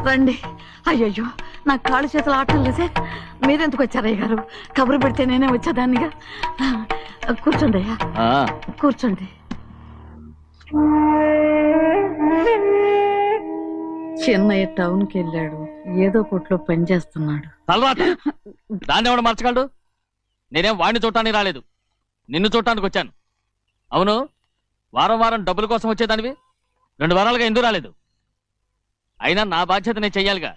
రండి. అయ్యయ్యో నాకు కాళ్ళు చేతులు ఆటలు లేసే. మీరెందుకు వచ్చారు అయ్య గారు? కబురు పెడితే నేనే వచ్చేదాన్నిగా. కూర్చోండి అయ్యా, కూర్చోండి. చిన్నయ్య టౌన్కి వెళ్ళాడు, ఏదో కొట్లో పని చేస్తున్నాడు. దాన్ని ఎవడు మార్చగలడు? నేనేం వాడిని చూడటానికి రాలేదు, నిన్ను చూడటానికి వచ్చాను. అవును, వారం వారం డబ్బుల కోసం వచ్చేదానివి 2 వారాలుగా ఎందుకు రాలేదు? అయినా నా బాధ్యత నేను చెయ్యాలిగా.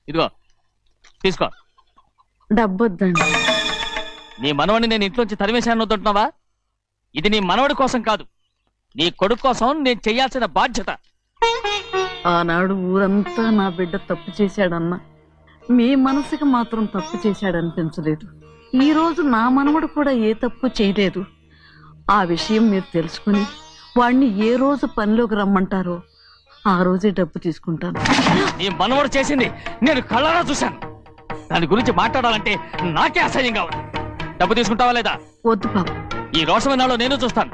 ఇదిగో తీసుకో. డబ్బొద్దండి. నీ మనవడిని నేను ఇంట్లోంచి తరిమేశాను వద్దంటున్నావా? ఇది నీ మనవడి కోసం కాదు, నీ కొడుకు కోసం నేను చెయ్యాల్సిన బాధ్యత. ఆనాడు ఊరంతా నా బిడ్డ తప్పు చేశాడన్నా, మీ మనసుకి మాత్రం తప్పు చేశాడనిపించలేదు. ఈ రోజు నా మనవడు కూడా ఏ తప్పు చేయలేదు. ఆ విషయం మీరు తెలుసుకుని వాడిని ఏ రోజు పనిలోకి రమ్మంటారో ఆ రోజే డబ్బు తీసుకుంటాను. నీ మనవడు చేసింది నేను కళ్ళారా చూశాను. దాని గురించి మాట్లాడాలంటే నాకే అసహ్యంగా ఉంది. డబ్బు తీసుకుంటావా లేదా? వద్దు బాబు. ఈ రోషమనాలో నేను చూస్తాను.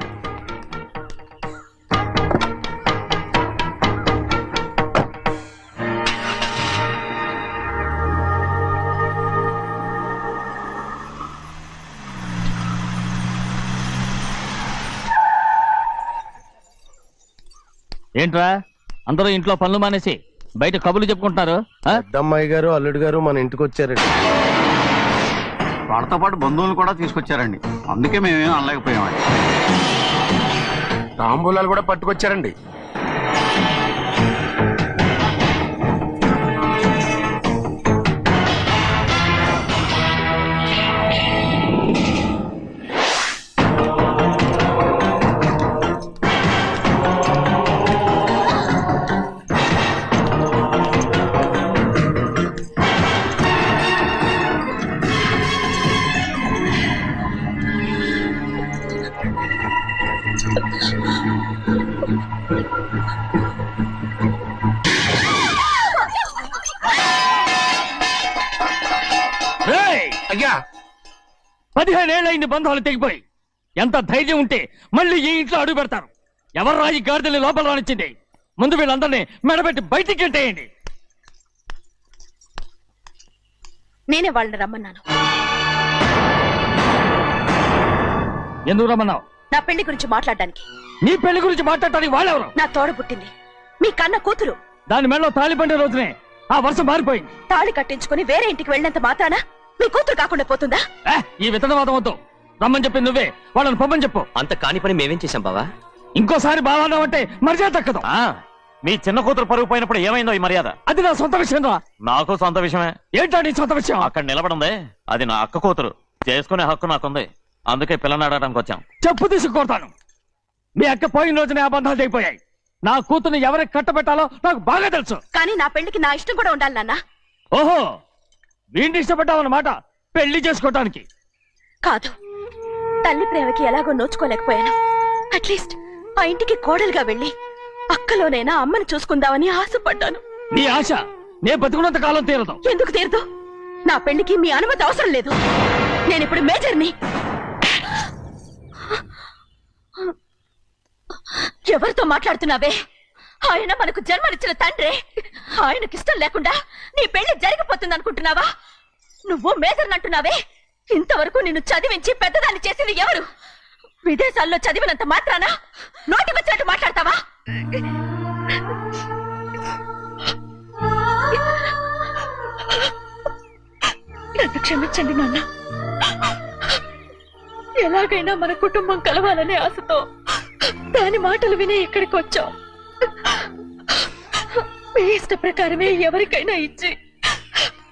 ఏంట్రా అందరూ ఇంట్లో పనులు మానేసి బయట కబుర్లు చెప్పుకుంటున్నారు? పెద్దమ్మాయి గారు అల్లుడు గారు మన ఇంటికి వచ్చారండి. వాళ్ళతో పాటు బంధువులు కూడా తీసుకొచ్చారండి, అందుకే మేమేం అనలేకపోయామండి. తాంబూలాలు కూడా పట్టుకొచ్చారండి. అయ్యా 15 ఏళ్ళైంది బంధాలు తెగిపోయి. ఎంత ధైర్యం ఉంటే మళ్ళీ ఈ ఇంట్లో అడుగు పెడతారు? ఎవరు రాయి గాడిదల్ని లోపల రానిచ్చింది? ముందు వీళ్ళందరినీ మెడబెట్టి బయటికి గెంటేయండి. నేనే వాళ్ళని రమ్మన్నాను. ఎందుకు రమ్మన్నావు? నా పెళ్లి గురించి మాట్లాడడానికి. నీ పెళ్లి గురించి మాట్లాడటానికి వాళ్ళెవరు? నా తోడ పుట్టింది, మీ కన్న కూతురు. దాని మెడలో తాళి పండే రోజునే ఆ వర్షం మారిపోయింది. తాళి కట్టించుకుని వేరే ఇంటికి వెళ్ళినంత మాత్రాన మీ కూతురు కాకుండా పోతుందా? ఈ విత్తనవాదం వద్దు. రమ్మని చెప్పి నువ్వే వాళ్ళని పొమ్మని చెప్పు. అంత కాని పని మేమేం చేశాం బావా? ఇంకోసారి బాగా అంటే మర్యాద తక్కదు. మీ చిన్న కూతురు పరుగు పోయినప్పుడు ఏమైందో ఈ మర్యాద? అది నా సొంత విషయం రా. నాకు సొంత విషయమే. ఏంటా నీ సొంత విషయం? అక్కడ నిలబడిందే అది నా అక్క కూతురు, చేసుకునే హక్కు నాకుంది. అందుకే పిల్లని అడగడానికి వచ్చాం. చెప్పు తీసుకొడతాను. మీ అక్క పోయిన రోజునే ఆ బంధాలు తెగిపోయాయి. నా కూతుర్ని ఎవరికి కట్టబెట్టాలో నాకు బాగా తెలుసు. కానీ నా పెళ్లికి నా ఇష్టం కూడా ఉండాలి నాన్న. ఓహో, వీడిని ఇష్టపడ్డావన్నమాట పెళ్లి చేసుకోవటానికి? కాదు, తల్లి ప్రేమకి ఎలాగో నోచుకోలేకపోయాను. అట్లీస్ట్ ఆ ఇంటికి కోడలుగా వెళ్ళి అక్కలోనైనా అమ్మని చూసుకుందామని ఆశపడ్డాను. నీ ఆశ నే బతుకున్నంత కాలం తీరదు. ఎందుకు తీరదు? నా పెళ్లికి మీ అనుమతి అవసరం లేదు. నేనిప్పుడు మేజర్ని. ఎవరితో మాట్లాడుతున్నావే? ఆయన మనకు జన్మనిచ్చిన తండ్రి. ఆయనకి ఇష్టం లేకుండా నీ పెళ్లి జరిగిపోతుంది అనుకుంటున్నావా? నువ్వు మేజర్ అంటున్నావే. ఇంతవరకు నిన్ను చదివించి పెద్దదాన్ని చేసింది ఎవరు? విదేశాల్లో చదివినంత మాత్రాన నోటికి వచ్చినట్టు మాట్లాడతావా? నన్ను క్షమించండి నాన్న. ఎలాగైనా మన కుటుంబం కలవాలనే ఆశతో దాని మాటలు విని ఇక్కడికి వచ్చాం. మీ ఇష్ట ప్రకారమే ఎవరికైనా ఇచ్చి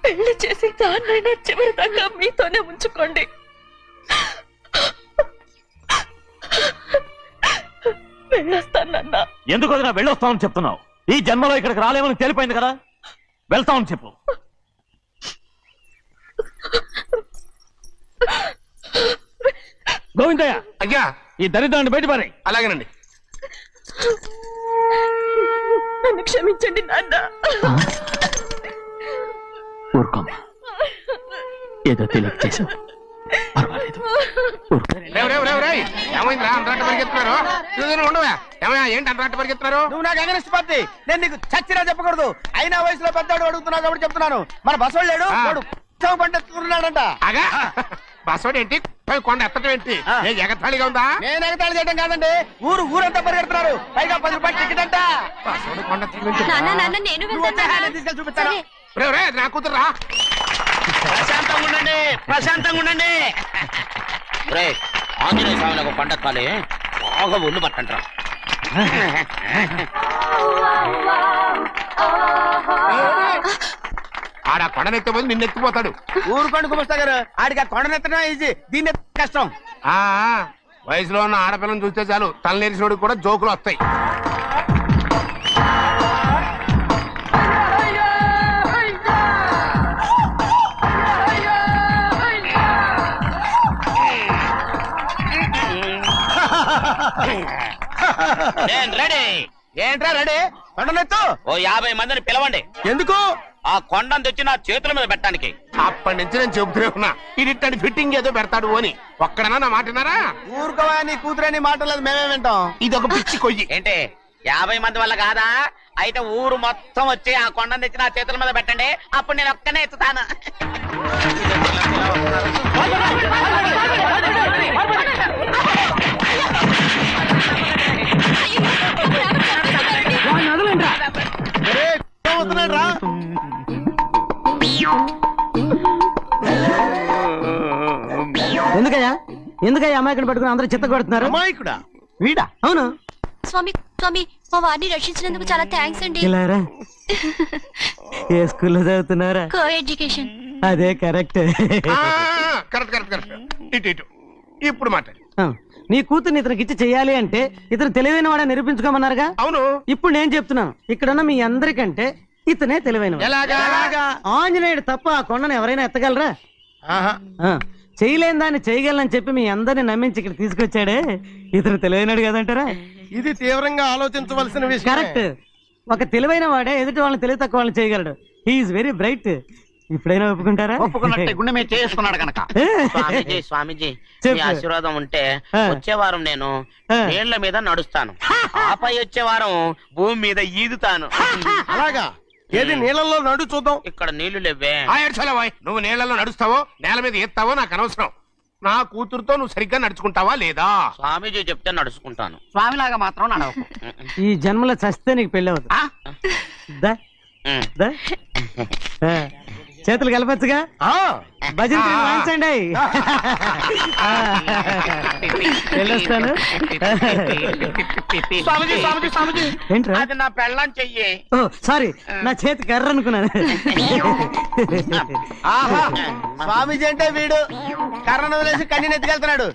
పెళ్లి చేసి దాన్నైనా చివరి దాకా మీతోనే ఉంచుకోండి. వెళ్ళొస్తానన్నా. ఎందుకు వదినా వెళ్ళొస్తామని చెప్తున్నావు? ఈ జన్మలో ఇక్కడికి రాలేమని తేలిపోయింది కదా, వెళ్తామని చెప్పు. గోవిందయ్య, అయ్యా ఈ దరిద్రాన్ని బయటపడే. అలాగేనండి. నన్ను క్షమించండి నాన్న. ఊరుకోమ్మా, ఏదో తెలియక చేసావు, పర్వాలేదు. ఏమైందిరా అంతరాట పరిగెత్తున్నారు? ఉండవా ఏమయ్యా, ఏంటి అంతరాట పరిగెత్తున్నారు? నువ్వు నాకు అగనిస్ట్ పార్టీ, నేను నీకు చచ్చినా చెప్పకూడదు. అయినా వయసులో పెద్దవాడు అడుగుతున్నావు కాబట్టి చెప్తున్నాను. మన బసవాడు లేడు, వాడు పండిస్తున్నాడంట. అగా బస్సోడు ఏంటి, కొండ ఎత్తడం ఏంటి? ఎగతాళిగా ఉందా? నేను ఎగతాళి చేయడం కాదండి, ఊరంతా పరిగెడుతున్నారు. పైగా 10 రూపాయలు టికెట్ అంట. బస్సోడు కొండ నేను నువ్వు వచ్చే హ్యాండ్ తీసుకెళ్ళి చూపిస్తాను. నా కూతురా. ప్రశాంతంగా ఉండండి, ప్రశాంతంగా ఉండండి. ఆంజనేయ స్వామిని ఒక పంట కాలే బాగా ఒళ్ళు పట్టంటారా. ఆడ కొండనెత్తే పోయి నిన్నెత్తిపోతాడు. ఊరుకోండి కుమస్తా గారు, ఆడికి ఆ కొండనెత్తడం ఈజీ, దీన్ని కష్టం. ఆ వయసులో ఉన్న ఆడపిల్లని చూస్తే చాలు తలనేరిసినోడికి కూడా జోకులు వస్తాయి. నేను రెడీ. ఏంట్రా రెడీ? కొండనెత్తు. ఓ 50 మందిని పిలవండి. ఎందుకు? ఆ కొండను తెచ్చి నా చేతుల మీద పెట్టడానికి. అప్పటి నుంచి నేను చెబుతూనే ఉన్నా, ఇడిట్టని ఫిట్టింగ్ ఏదో పెడతాడు అని. ఒక్కడనా నా మాట విన్నారా? ఊరుకోవా, నీ కూతురని మాటలేదు, మేమే వింటాం. ఇది ఒక పిచ్చి కొయ్యి. ఏంటి 50 మంది వల్ల కాదా? అయితే ఊరు మొత్తం వచ్చి ఆ కొండను తెచ్చి నా చేతుల మీద పెట్టండి, అప్పుడు నేను ఒక్కనే ఎత్తుతాను. ఎందుకయ్యా అమాయకుని పట్టుకుని అందరూ చిత్త కొడుతున్నారు? అమాయకుడా? వీడా? అవును. స్వామి స్వామి, మా వారిని రక్షించినందుకు చాలా థ్యాంక్స్ అండి. ఇలారా, ఏ స్కూల్లో చదువుతున్నారా? Co education. అదే కరెక్ట్. Correct correct correct. ఇటు ఇటు ఇప్పుడు మాట్లాడు. నీ కూతుర్ని ఇతనికి ఇచ్చి చెయ్యాలి అంటే ఇతను తెలివైన వాడని నిరూపించుకోమన్నారుగా. అవును. ఇప్పుడు నేను చెప్తున్నాను, ఇక్కడున్న మీ అందరికంటే ఇతనే తెలివైన వాడు. ఎలాగా? ఆంజనేయుడు తప్ప ఆ కొండను ఎవరైనా ఎత్తగలరా? చేయలేని దాన్ని చేయగలనని చెప్పి మీ అందరిని నమ్మించి ఇక్కడ తీసుకొచ్చాడే, ఇతను తెలివైనడు కదంటారా? ఇది తీవ్రంగా ఆలోచించవలసిన విషయం. కరెక్ట్. ఒక తెలివైన వాడే ఎదుటి వాళ్ళని తెలివి తక్కువ వాళ్ళని చేయగలడు. He is very bright. ఇప్పుడైనా ఒప్పుకుంటారా? ఒప్పుకున్నట్టే, గుండె మీద చేసుకున్నాడు కనుక. స్వామీజీ స్వామీజీ, మీ ఆశీర్వాదం ఉంటే వచ్చే వారం నేను నీళ్ల మీద నడుస్తాను, ఆపై వచ్చే వారం భూమి మీద ఈదుతాను. అలాగా? ఏది నీళ్ళల్లో నడు చూద్దాం. ఇక్కడ నీళ్లు లేవే. నువ్వు నీళ్ళలో నడుస్తావో నేల మీద ఎత్తావో నాకు అనవసరం. నా కూతురుతో నువ్వు సరిగ్గా నడుచుకుంటావా లేదా? స్వామీజీ చెప్తే నడుచుకుంటాను. స్వామిలాగా మాత్రం నడవకు. ఈ జన్మలో చస్తే నీకు పెళ్ళి అవుతుంది. దా, దా. చేతులు కలపచ్చుగా, భజన వాయించండి. వెళ్ళొస్తాను. స్వామీజీ స్వామీజీ స్వామీజీ, ఏంట్రా? అది నా పెళ్ళం చెయ్యి. ఓ సారీ, నా చేతి కర్ర అనుకున్నాను. ఆహా, స్వామీజీ అంటే వీడు కర్రను వదిలేసి కన్నీని ఎత్తుకెళ్తున్నాడు.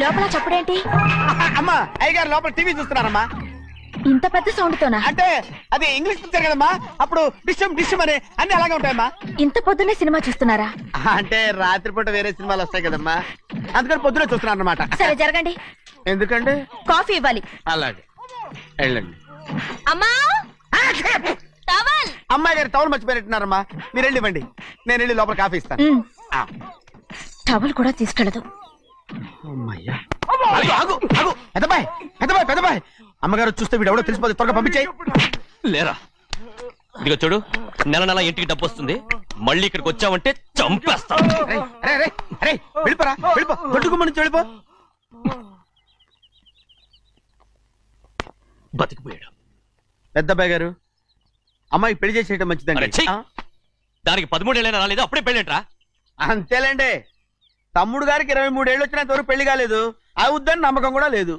లోపల చప్పుడేంటి? అమ్మా, అయ్యగారు లోపల టీవీ చూస్తున్నారమ్మా. ఇంత పెద్ద సౌండ్ తోనా? అంటే అది ఇంగ్లీష్ పిక్చర్ కదమ్మా, అప్పుడు డిషం డిషం అని అన్ని అలాగే ఉంటాయమ్మా. ఇంత పొద్దున్నే సినిమా చూస్తున్నారా? అంటే రాత్రిపూట వేరే సినిమాలు వస్తాయి కదమ్మా, అందుకని పొద్దునే చూస్తున్నాను అనమాట. సరే జరగండి. ఎందుకంటే కాఫీ ఇవ్వాలి. అలాగే వెళ్ళండి. అమ్మా, టవల్. అమ్మాయి గారు టవల్ మర్చిపోయినట్టున్నారమ్మా, మీరు వెళ్ళి ఇవ్వండి, నేను వెళ్ళి లోపల కాఫీ ఇస్తాను. టవల్ కూడా తీసుకెళ్ళదు. పెద్దబాయ్ పెద్దబాయ్ పెద్దబాయ్, అమ్మగారు చూస్తే వీడు ఎవడో తెలిసిపోతే త్వరగా పంపించాయి. లేరా, ఇదిగో చూడు, నెల నెల ఇంటికి డబ్బు వస్తుంది, మళ్ళీ ఇక్కడికి వచ్చావంటే చంపేస్తాను. వెళ్ళిపోరా, వెళ్ళిపో, దొడ్డుకుమ్మ నుంచి వెళ్ళిపో. బతికిపోయాడు. పెద్దబాయ్ గారు, అమ్మాయికి పెళ్లి చేసేయటం మంచిదండి. అరే, ఛీ! దానికి 13 ఏళ్ళైనా రాలేదు, అప్పుడే పెళ్ళేంట్రా? అంతేలేండి, తమ్ముడు గారికి 23 ఏళ్ళు వచ్చినంత వరకు పెళ్లి కాలేదు, అవుద్దని నమ్మకం కూడా లేదు.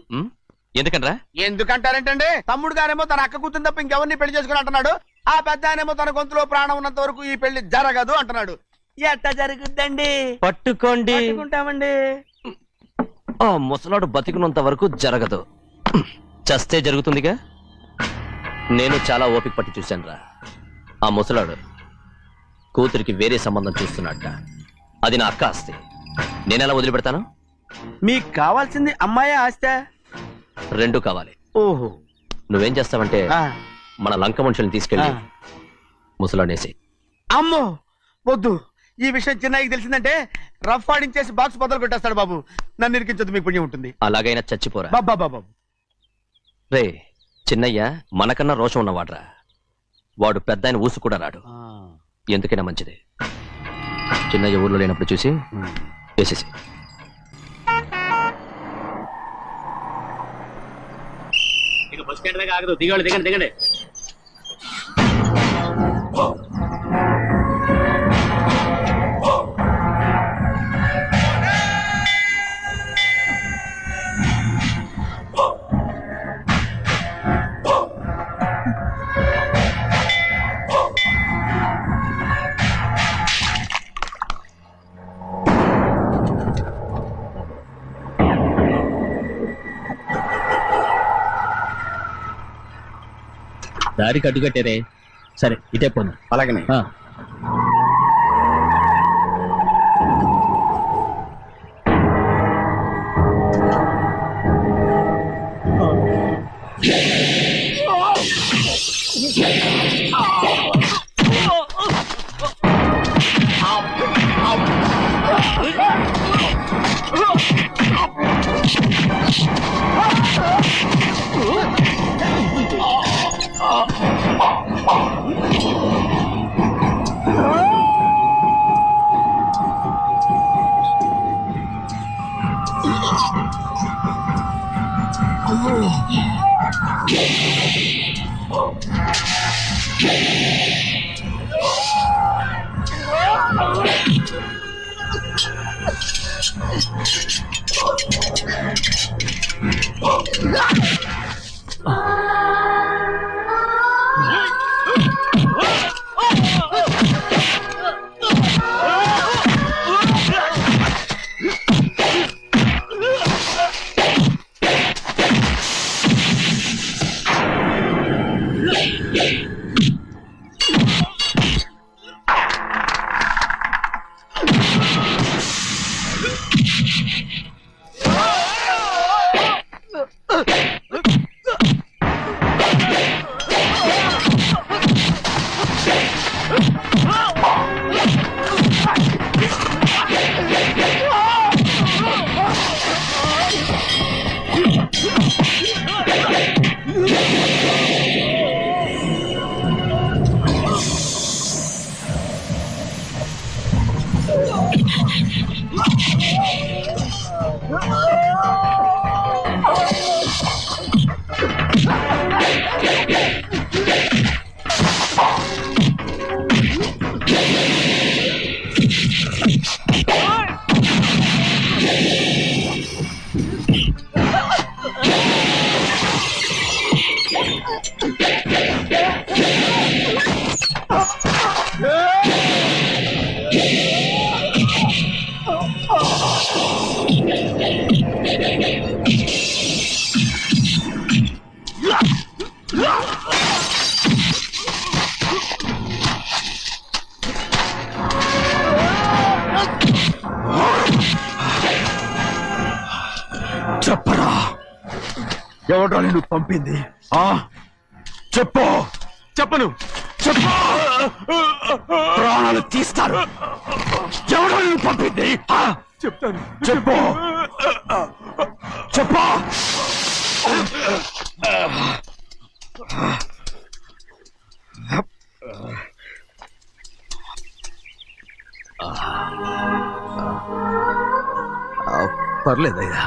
ఎందుకనరా? ఎందుకంటారేంటండి, తమ్ముడు గారేమో తన అక్క కూతురు తప్ప ఇంకెవరిని పెళ్లి చేసుకుని అంటున్నాడు, ఆ పెద్ద ఆయనేమో తన గొంతులో ప్రాణం ఉన్నంత వరకు ఈ పెళ్లి జరగదు అంటున్నాడు. ఎట్టా జరుగుద్దండి? పట్టుకోండి. పట్టుకుంటామండి. ఆ ముసలాడు బతికినంత వరకు జరగదు. చస్తే జరుగుతుందిగా. నేను చాలా ఓపిక పట్టి చూశానురా. ఆ ముసలాడు కూతురికి వేరే సంబంధం చూస్తున్నట్ట. అది నా అక్క ఆస్తి. నేనెలా వదిలిపెడతాను? మీకు కావాల్సింది అమ్మాయి ఆస్తా? రెండు కావాలి. ఓహో. నువ్వేం చేస్తావంటే మన లంక మనుషుల్ని తీసుకెళ్ళి ముసలాడేసి. అమ్మో వద్దు, ఈ విషయం చిన్నయ్యకి తెలిసిందంటే రఫ్ ఆడించేసి బాక్స్ బదులు కొట్టేస్తాడు బాబు. నన్ను ఇరికించొద్దు, మీకు పుణ్యం ఉంటుంది. అలాగైనా చచ్చిపోరా. బాబా బాబు రే, చిన్నయ్య మనకన్నా రోషం ఉన్నవాడ్రా. వాడు పెద్ద ఆయన ఊసు కూడా రాడు. ఎందుకైనా మంచిది చిన్నయ్య ఊర్లో లేనప్పుడు చూసి వేసేసి. బస్ స్టాండ్ దగ్గర ఆగదు, దిగండి దిగండి దిగండి. దారికి అడ్డుకట్టారే. సరే ఇటే పోను. అలాగనే. చెప్పరా, ఎవడో నిన్ను పంపింది? చెప్పు. చెప్పను. చెప్పు. ప్రాణాలు తీస్తారు. ఎవడో నిన్ను పంపింది? చెప్తాను. చెప్పు. చెప్పు. పర్లేదయ్యా,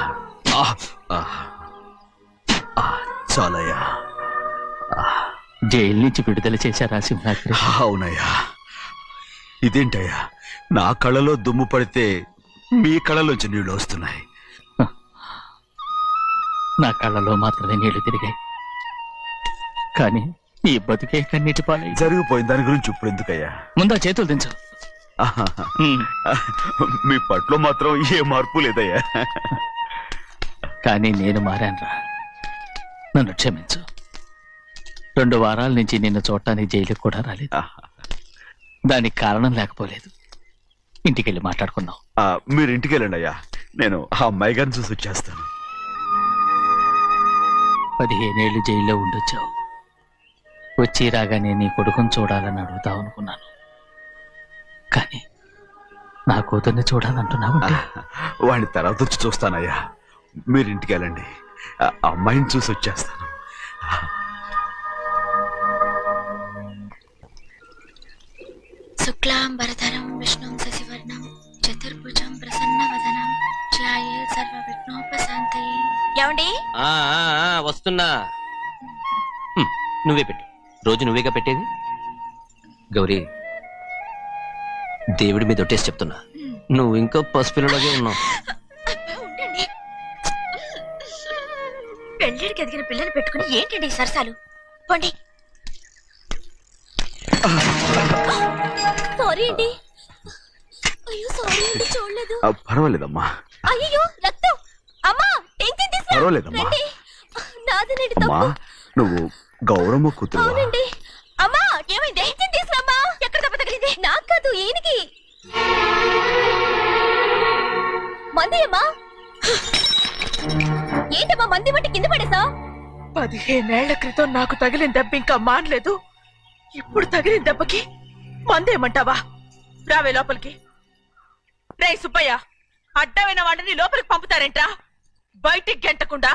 చాలయ్యా. జైలు నుంచి విడుదల చేశారా సింహాద్రి? అవునయ్యా. ఇదేంటయ్యా, నా కళ్ళలో దుమ్ము పడితే మీ కళ్ళలోంచి నీళ్లు వస్తున్నాయి. నా కళ్ళలో మాత్రమే నీళ్లు తిరిగాయి, కానీ ఈ బతుకే కన్నీటి పాలై జరిగిపోయింది. దాని గురించి ఇప్పుడు ఎందుకయ్యా? ముందా చేతులు దించు. మీ పట్లో మాత్రం ఏ మార్పు లేదయ్యా. కానీ నేను మారానురా. నన్ను క్షమించు. 2 వారాల నుంచి నిన్ను చూడటానికి జైలుకి కూడా రాలేదు. దానికి కారణం లేకపోలేదు. ఇంటికెళ్ళి మాట్లాడుకుందాం. మీరు ఇంటికి వెళ్ళండి అయ్యా, నేను ఆ అమ్మాయి గారిని చూసి వచ్చేస్తాను. 15 ఏళ్ళు జైల్లో ఉండొచ్చావు. వచ్చి రాగానే నీ కొడుకుని చూడాలని అడుగుతావు అనుకున్నాను. కానీ నా కూతుర్ని చూడాలంటున్నావంటే వాడిని తర్వాత వచ్చి చూస్తానయ్యా. మీరు ఇంటికి వెళ్ళండి, ఆ అమ్మాయిని చూసి వచ్చేస్తాను. శుక్లాంబరధరం విష్ణుం శశివర్ణం చతుర్భుజం ప్రసన్నవదనం ధ్యాయే సర్వవిఘ్నోపశాంతయే. ఏమండి? వస్తున్నా. నువ్వే పెట్టు. రోజు నువ్వేగా పెట్టేది. గౌరీ, దేవుడి మీద ఒట్టేసి చెప్తున్నా, నువ్వు ఇంకా పసిపిల్లలాగే ఉన్నావు. ఉండండి. పెళ్ళిడికి ఎదిగిన పిల్లలు పెట్టుకుని ఏంటండి ఈ సరసాలు? పోండి. సారీ అండి. అయ్యో సారీ అండి, చూడలేదు. పర్వాలేదమ్మా. అయ్యో రక్తం. అమ్మా టెన్షన్ తీసుకో. పర్వాలేదమ్మా. నాదనండి అమ్మా, నువ్వు గౌరమ్మ కూతురు. అవునండి. అమ్మా ఏమైంది? టెన్షన్ తీసుకురామ్మా. ఎక్కడ దెబ్బ తగిలింది? నాకు కాదు, ఈయనకి. మంది అమ్మా. ఏంటమ్మా మంది బట్టి కింద పడేసా? 15 ఏళ్ల క్రితం నాకు తగిలిన దెబ్బ ఇంకా మానలేదు. ఇప్పుడు తగిలిన దెబ్బకి మందేమంటావా? రావే లోపలికి. రే సుబ్బయ్య, అడ్డమైన వాడిని లోపలికి పంపుతారేంట్రా? బయటికి గెంటకుండా.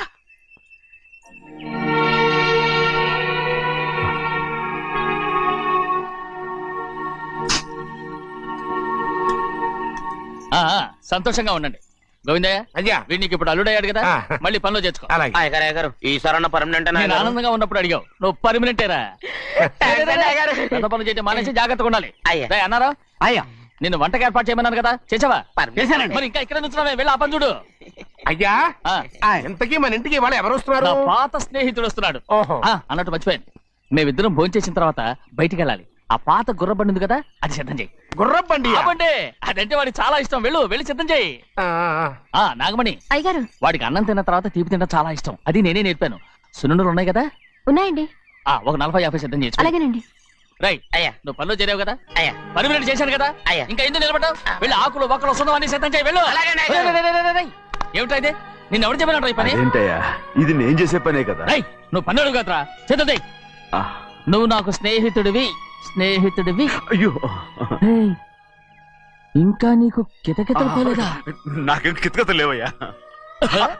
సంతోషంగా ఉండండి. గోవిందయ్య, అయ్యా, వీడికి ఇప్పుడు అల్లుడయ్యాడు కదా, మళ్ళీ పనిలో చేర్చుకో. గారు ఈ సరణ పర్మనెంట్. నేను ఆనందంగా ఉన్నప్పుడు అడిగావు, నువ్వు పర్మనెంటేరా. పెద్ద పనులు చేయడం మానేసి జాగ్రత్తగా ఉండాలి. అన్నారా? అయ్యా, నిన్ను వంటకి ఏర్పాటు చేయమన్నాను కదా, చేసావా? మరి ఇంకా ఇక్కడ నుంచున్నావే, వెళ్ళి ఆ పని చూడు. అయ్యా, ఇంతకీ మన ఇంటికి వాళ్ళు ఎవరు వస్తున్నారు? నా పాత స్నేహితుడు వస్తున్నాడు. అన్నట్టు మర్చిపోయాను, మేమిద్దరం భోంచేసిన తర్వాత బయటికి వెళ్ళాలి. ఆ పాత గుర్రబండి ఉంది కదా, అది సిద్ధం చేయి. గుర్రబండి? అదంటే వాడికి చాలా ఇష్టం. వెళ్ళి సిద్ధం చేయి. నాగమణి, అయ్యగారు, వాడికి అన్నం తిన్న తర్వాత తీపి తినడం చాలా ఇష్టం. అది నేనే నేర్పాను. సున్నుండలు ఉన్నాయి కదా? ఉన్నాయండి. ఒక 40-50 సిద్ధం చేసి. అలాగేనండి. రైట్ అయ్యా, నువ్వు పనిలో చేరావు కదా, అయ్యా పర్మినెంట్ చేశాను కదా, అయ్యా ఇంకా ఎందుకు నిలబడ్డావు? వెళ్ళి ఆకులు ఒక్కలు వస్తుందని సిద్ధం చేయి. వెళ్ళు. ఏమిటా ఇది? నిన్ను ఎవరు చెప్పినట్టు ఈ పని? ఏంటయ్యా, ఇది నేను చేసే పనే కదా. నువ్వు పని అడుగు కదరా, సిద్ధం చేయి. నువ్వు నాకు స్నేహితుడివి. అయ్యో, ఇంకా నీకు కితకితలు పోలేదా? నాకేం కితకిత లేవయ్యా.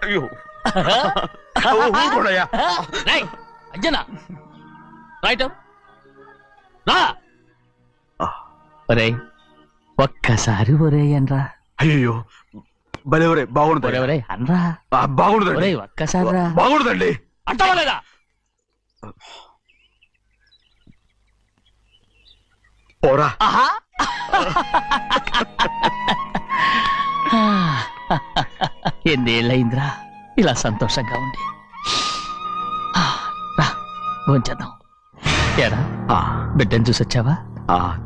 అయ్యో అంజనా, రైట్ రా. ఒరే ఒక్కసారి ఒరే అనరా. అయ్యో భలే ఒరే, బాగుంటుంది. ఒరే అనరా, బాగుండదండి. ఒక్కసారి రా. బాగుండదండి. అంటావా లేదా? పోరా. ఎన్నేళ్ళయిందిరా ఇలా సంతోషంగా ఉండి. భోంచేద్దాం. ఏరా, బిడ్డను చూసొచ్చావా?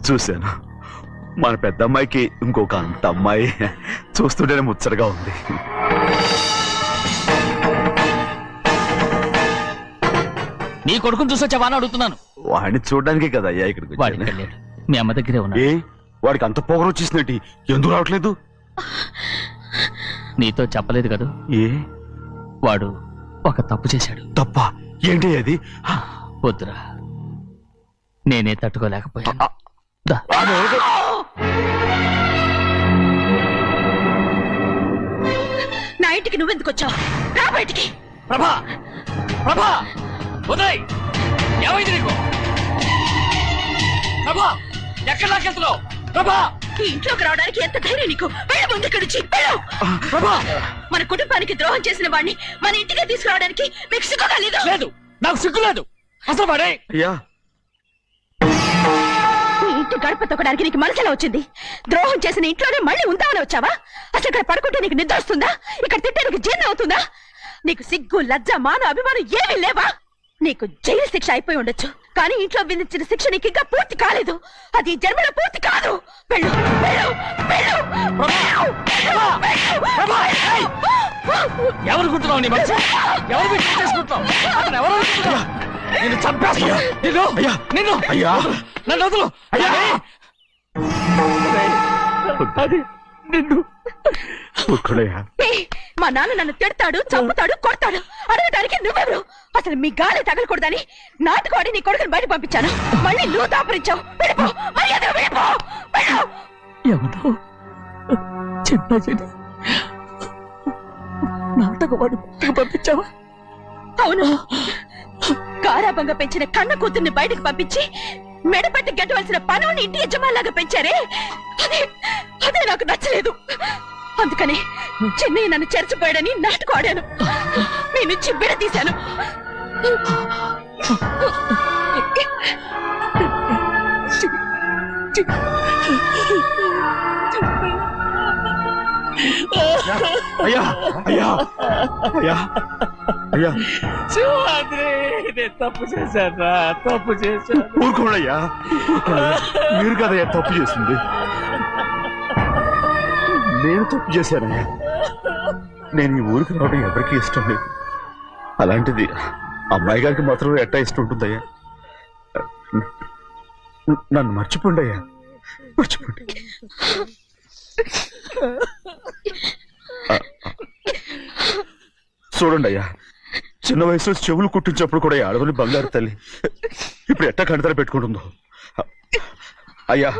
చూశాను. మన పెద్ద అమ్మాయికి ఇంకొక అంత అమ్మాయి. చూస్తుంటేనే ముచ్చటగా ఉంది. నీ కొడుకుని చూసొచ్చావా అని అడుగుతున్నాను. వాడిని చూడడానికే కదా అయ్యా ఇక్కడికి. వాడికి వెళ్ళాడు, మీ అమ్మ దగ్గరే ఉన్నాడు. వాడికి అంత పొగరు వచ్చేసినట్టు ఎందుకు రావట్లేదు? నీతో చెప్పలేదు కదా, వాడు ఒక తప్పు చేశాడు. తప్ప? ఏంటి అది? వద్దురా, నేనే తట్టుకోలేకపోయాను. నా ఇంటికి నువ్వెందుకు వచ్చావు? రా బయటికి. ప్రభా, ఉదయ్, ఏమైంది నీకు? ప్రభా, ఎక్కడ లాకెళ్తున్నావు? ప్రభా, ఈ ఇంట్లోకి రావడానికి ఎంత ధైర్యం నీకు? వెళ్ళ ముందు ఇక్కడి నుంచి వెళ్ళు. మన కుటుంబానికి ద్రోహం చేసిన వాడిని మన ఇంటికి తీసుకురావడానికి మీకు సిగ్గుగా లేదు? లేదు, నాకు సిగ్గు లేదు అసలు. వాడే ఈ ఇంటి గడప తొక్కడానికి నీకు మనసులో వచ్చింది. ద్రోహం చేసిన ఇంట్లోనే మళ్ళీ ఉందామని వచ్చావా? అసలు ఇక్కడ పడుకుంటే నీకు నిద్ర వస్తుందా? ఇక్కడ తింటే నీకు జీర్ణం అవుతుందా? నీకు సిగ్గు, లజ్జ, మాన, అభిమానం ఏమీ లేవా? నీకు జైలు శిక్ష అయిపోయి ఉండొచ్చు, కానీ ఇంట్లో విధించిన శిక్ష నీకు ఇంకా పూర్తి కాలేదు. అది జన్మలో పూర్తి కాదు. వెళ్ళు, వెళ్ళు, వెళ్ళు, వెళ్ళు, వెళ్ళు, వెళ్ళు. ఎవరుకుంటున్నావు నీ మంచి ఎవరు పెట్టి చేసుకుంటున్నావు అతను ఎవరు అనుకుంటున్నావు? నిన్ను చంపేస్తా నిన్ను నిన్ను నన్ను వదులు అది నిన్ను మా నాన్న నన్ను తిడతాడు చంపుతాడు కొడతాడు అడగడానికి నువ్వెవరు అసలు మీ గాలి తగలకూడదని నాటుకోడి నీ కొడుకుని బయట పంపించాను మళ్ళీ నువ్వు దాపరించావు వెళ్ళిపో మర్యాదగా వెళ్ళిపో వెళ్ళు. ఎవరో చిన్న నాటకవాడు పంపించావా? అవును గారాబంగా పెంచిన కన్న కూతుర్ని బయటకు పంపించి మెడపట్టి గెట్టవలసిన పనుని ఇంటి యజమానిలాగా పెంచారే అదే నాకు నచ్చలేదు. అందుకని చెన్నయ్య నన్ను చెరచిపోయాడని నాటకం ఆడాను మీ నుంచి బిడ తీశాను. అయ్యా అయ్యా అయ్యా అయ్యా తప్పు చేశాను తప్పు చేశాను. ఊరుకోడయ్యా మీరు కదయ్యా తప్పు చేసింది. నేను తప్పు చేశానయ్యా. నేను ఈ ఊరికి రావడం ఎవరికి ఇష్టం లేదు. అలాంటిది అమ్మాయి గారికి మాత్రం ఎట్టా ఇష్టం ఉంటుందయ్యా. నన్ను మర్చిపోండి అయ్యా మర్చిపోండి. చూడండి అయ్యా చిన్న వయసులో చెవులు కుట్టించినప్పుడు కూడా ఆడవని బంగారు తల్లి ఇప్పుడు ఎట్టా కంటతర పెట్టుకుంటుందో. అయ్యా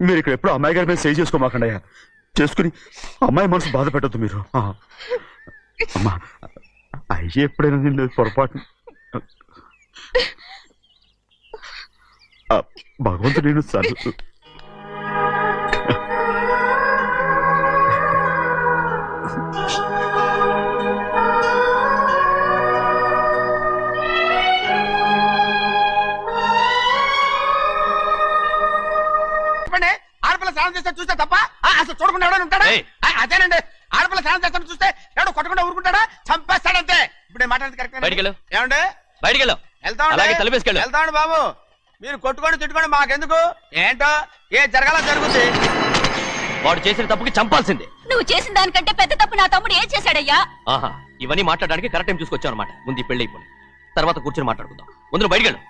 మీరు ఇక్కడ ఎప్పుడు అమ్మాయి గారి మీద సేవ్ చేసుకోమాకండి అయ్యా. చేసుకుని అమ్మాయి మనసు బాధ పెట్టద్దు మీరు. అమ్మా అయ్యే ఎప్పుడైనా నేను పొరపాటు భగవంతుడు నేను సర్దు ఆడపిల్ల స్నానం చేస్తే చూస్తే తప్ప అసలు చూడకుండా ఎవడైనా ఉంటాడా? అదేనండి ఆడపిల్ల స్నానం చేస్తాను చూస్తే ఎవడో కొట్టకుండా ఊరుకుంటాడా? చంపేస్తాడంతే. ఇప్పుడు మాట్లాడేది కరెక్ట్. ఏమండి బయటికి వెళ్తామండి బాబు. మీరు కొట్టుకొని తిట్టుకొని మాకెందుకు? ఏంటో ఏ జరగాల జరుగుతుంది. వాడు చేసిన తప్పుకి చంపాల్సిందే. నువ్వు చేసిన దానికంటే పెద్ద తప్పు నా తమ్ముడు ఏం చేశాడయ్యా? ఆహా ఇవన్నీ మాట్లాడడానికి కరెక్ట్ టైం చూసుకొచ్చావు అనమాట. ముందు పెళ్లి అయిపోయి తర్వాత కూర్చొని మాట్లాడుకుందాం. ముందు బయటికి వెళ్ళు.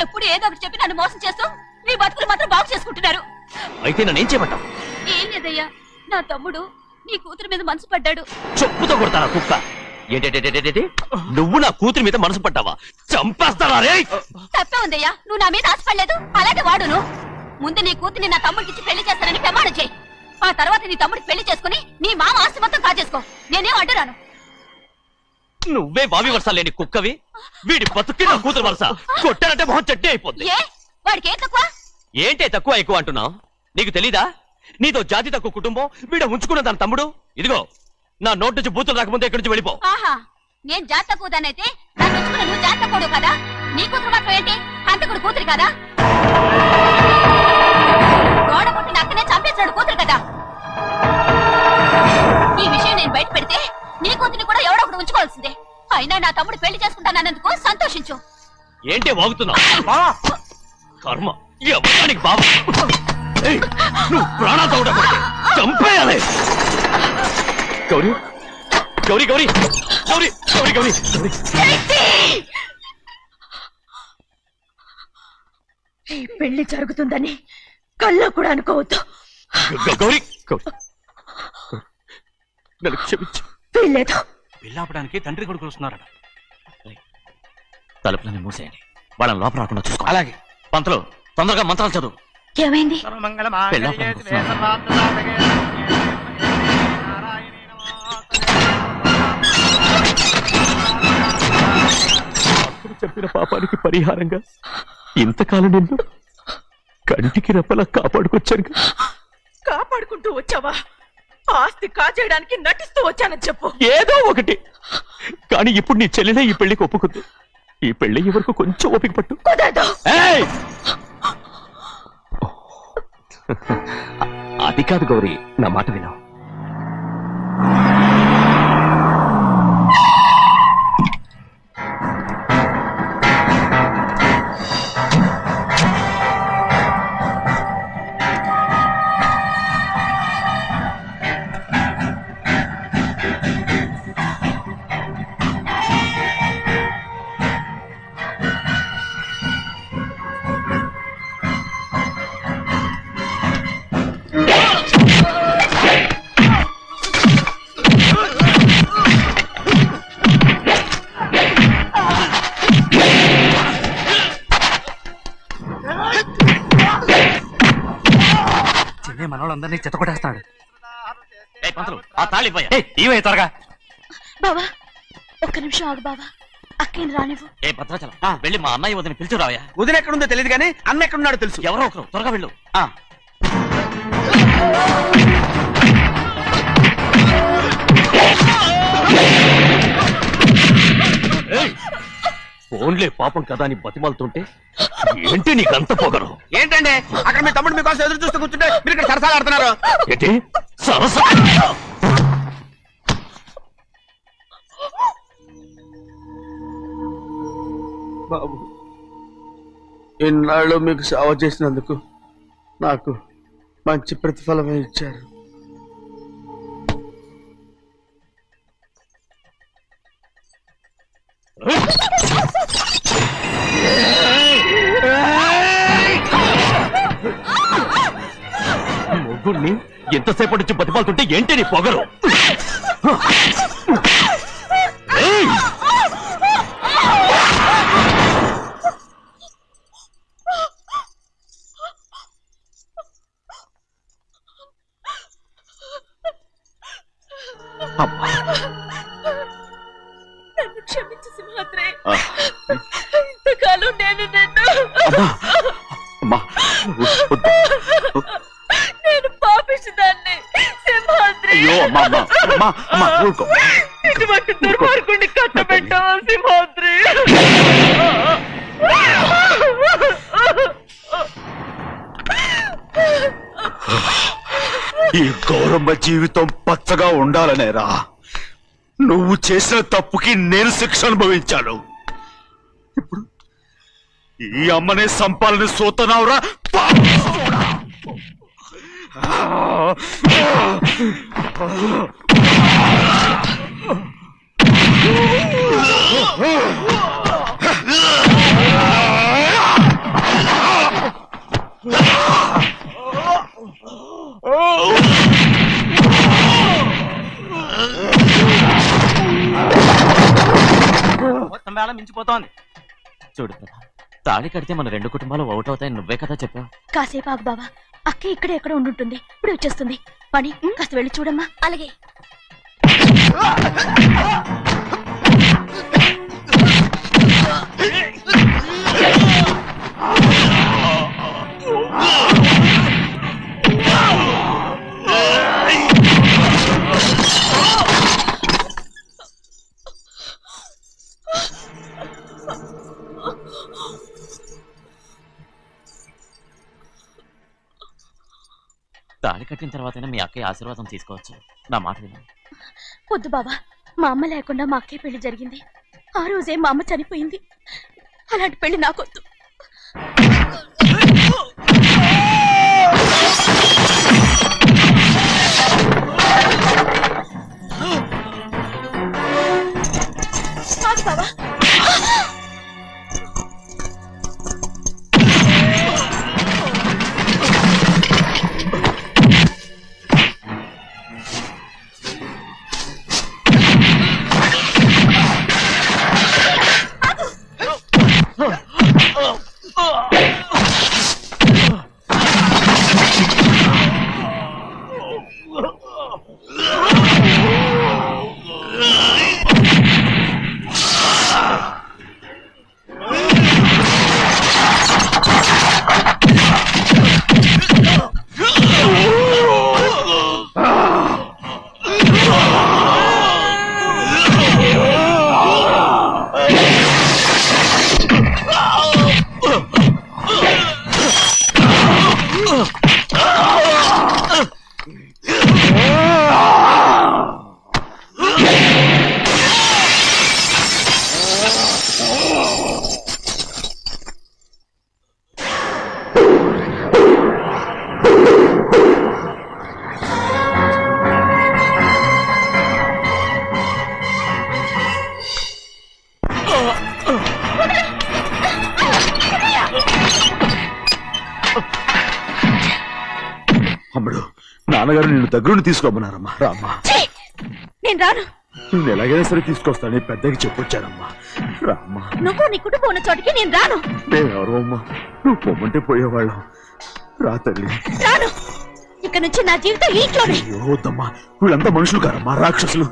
ఎప్పుడు ఏదో ఒకటి చెప్పి నన్ను మోసం చేస్తూ మీ బతుకులు మాత్రం బాగు చేసుకుంటున్నారు. అయితే నన్ను ఏం చేయమంటావు? ఏం లేదయ్యా నా తమ్ముడు నీ కూతురు మీద మనసు పడ్డాడు. చెప్పుతో కొడతారా కుక్క? ఏంటంటే నువ్వు నా కూతురి మీద మనసు పడ్డావా? చంపేస్తారా రే? తప్పే ఉందయ్యా నువ్వు నా మీద ఆశపడలేదు. అలాంటి వాడును ముందు నీ కూతుర్ని నా తమ్ముడికి పెళ్లి చేస్తానని ప్రమాణం చేయి. ఆ తర్వాత నీ తమ్ముడికి పెళ్లి చేసుకుని నీ మామ ఆస్తి మొత్తం కాజేసుకో. నేనేం అడ్డురాను. నువ్వే బావి వరస లేని కుక్కవి. వీడి బతుక్కి నా కూతురు వరస కొట్టానంటే మొహం చెడ్డే అయిపోద్ది. వాడికి ఏం తక్కువ? ఏంటే తక్కువ ఎక్కువ అంటున్నావు? నీకు తెలీదా? నీతో జాతి తక్కువ కుటుంబం వీడ ఉంచుకున్న దాని తమ్ముడు. ఇదిగో నా నోటు నుంచి బూతులు రాకముందే ఇక్కడి నుంచి వెళ్ళిపో. ఆహా నేను జాతి తక్కువదానైతే నన్ను ఉంచుకున్న నువ్వు జాతి తక్కువడు కదా? నీ కూతురు మాత్రం ఏంటి హంతకుడు కూతురు కదా? గోడ పుట్టిన అక్కనే చంపేశాడు కూతురు కదా? ఈ విషయం నేను బయట పెడితే నీ కూతురిని కూడా ఎవడో ఒకడు ఉంచుకోవాల్సిందే. అయినా నా తమ్ముడు పెళ్లి చేసుకుంటానన్నందుకు సంతోషించు. ఏంటి వాగుతున్నావు? కర్మ ఎవరికి బాబు నువ్వు ప్రాణాలతో ఉండకూడదు. చంపేయాలి. గౌరీ గౌరీ గౌరీ గౌరీ గౌరీ గౌరీ ఈ పెళ్లి జరుగుతుందని కల్లో కూడా అనుకోవద్దు. గౌరీ నన్ను క్షమించు. వీల్లేదు. పెళ్ళాపడానికి తండ్రి కొడుకులు వస్తున్నారట. తలుపులని మూసేయండి. వాళ్ళని లోపల రాకుండా చూసుకో. అలాగే పంతలు తొందరగా మంత్రాలు చదువు. ఏమైంది? అప్పుడు చెప్పిన పాపానికి పరిహారంగా ఇంతకాలం నిన్ను కంటికి రెప్పలా కాపాడుకొచ్చాను. కాపాడుకుంటూ వచ్చావా? ఆస్తి కాజేయడానికి నటిస్తూ వచ్చానని చెప్పు. ఏదో ఒకటి. కానీ ఇప్పుడు నీ చెల్లెలే ఈ పెళ్లికి ఒప్పుకుంది. ఈ పెళ్లి వరకు కొంచెం ఓపిక పట్టు. అది కాదు గౌరీ, నా మాట విను. వాళ్ళందరినీ చెత్తకొట్టేస్తాడు. ఆ తాళిపోయా ఇవే త్వరగా. బావా ఒక్క నిమిషం ఆగు బావా, అక్కేని రానివ్వు. ఏ భద్రాచలం వెళ్ళి మా అన్నయ్య వదిన పిలిచి రావయ్యా. వదిన ఎక్కడుందో తెలియదు కానీ అన్న ఎక్కడున్నాడో తెలుసు. ఎవరో ఒకరు త్వరగా వెళ్ళు. ఫోన్లే పాపం కదా అని బతిమాలుతుంటే ఏంటి నీకంత పొగరు? ఏంటండి అక్కడ మీ తమ్ముడు మీకోసం ఎదురు చూస్తూ కూర్చుంటే మీరు ఇక్కడ సరసాలు ఆడుతున్నారు. ఏంటి సరసా? బాబు, ఇన్నాళ్ళు మీకు సేవ చేసినందుకు నాకు మంచి ప్రతిఫలమే ఇచ్చారు. మొగ్గుడిని ఎంతసేపటి నుంచి బతిమాలుతుంటే ఏంటి నీ పొగరు? నన్ను క్షమించు సింహాద్రి. ఇంతకాలం నేను నేను పాపించదాన్ని సింహాద్రి. ఇటువంటి దుర్మార్గుడిని కట్టబెట్టావా సింహాద్రి? ఈ గౌరమ్మ జీవితం పచ్చగా ఉండాలనేరా నువ్వు చేసిన తప్పుకి నేను శిక్ష అనుభవించాను. ఇప్పుడు ఈ అమ్మనే సంపాలని సోతనావురా. మొత్తం వేళ మించిపోతోంది. చూడు తాళి కడితే మన రెండు కుటుంబాలు అవుట్ అవుతాయని నువ్వే కదా చెప్పావు. కాసేపు ఆగు బావా, అక్క ఇక్కడే ఎక్కడ ఉండుంటుంది, ఇప్పుడు వచ్చేస్తుంది. పని కాస్త వెళ్ళి చూడమ్మా. అలాగే. తాళి కట్టిన తర్వాతైనా మీ అక్కయ్య ఆశీర్వాదం తీసుకోవచ్చు. నా మాట విను. వద్దు బావా, మా అమ్మ లేకుండా మా అక్కయ్య పెళ్లి జరిగింది. ఆ రోజే మా అమ్మ చనిపోయింది. అలాంటి పెళ్లి నాకొద్దు. బావా అమ్ముడు, నాన్నగారు నిన్ను దగ్గరుండి తీసుకోమన్నారమ్మా. రామ్మా. నేను రాను. నువ్వు ఎలాగైనా సరే తీసుకొస్తానని పెద్దకి చెప్పొచ్చానమ్మా. రామ్మా. నువ్వు నీ కుటుంబం ఉన్న చోటికి నేను రాను. మేమెవరో అమ్మా, నువ్వు పొమ్మంటే పోయేవాళ్ళం. రా తల్లి. రాను. ఇక నుంచి నా జీవితం ఇంట్లోనే. వద్దమ్మా, వీళ్ళంతా మనుషులు కారమ్మా, రాక్షసులు.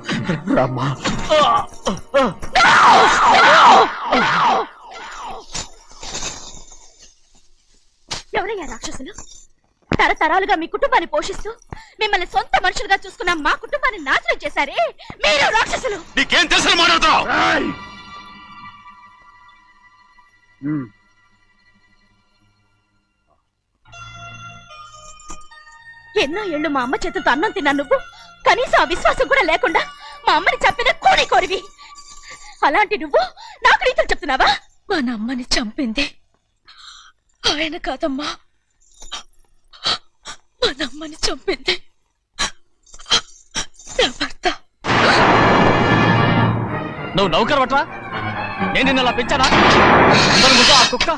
రామ్మా. ఎవరయ్యా రాక్షసులు? తరతరాలుగా మీ కుటుంబాన్ని పోషిస్తూ మిమ్మల్ని సొంత మనుషులుగా చూసుకున్న మా కుటుంబాన్ని నాశనం చేశారే మీరు రాక్షసులు. నీకేం తెలుసు మాట్లాడుతున్నావు? ఎన్నో ఏళ్ళు మా అమ్మ చేతులతో అన్నం తిన్నా నువ్వు కనీసం ఆ విశ్వాసం కూడా లేకుండా మా అమ్మని చంపిన కోడి కోరివి. అలాంటి నువ్వు నాకు రీతులు చెప్తున్నావా? మా అమ్మని చంపింది ఆయన కాదమ్మా, మా అమ్మని చంపింది నా భర్త. నువ్వు నౌకరు పట్రా? నేను నిన్న అలా పెంచానా? అందరి ముందు ఆ కుక్క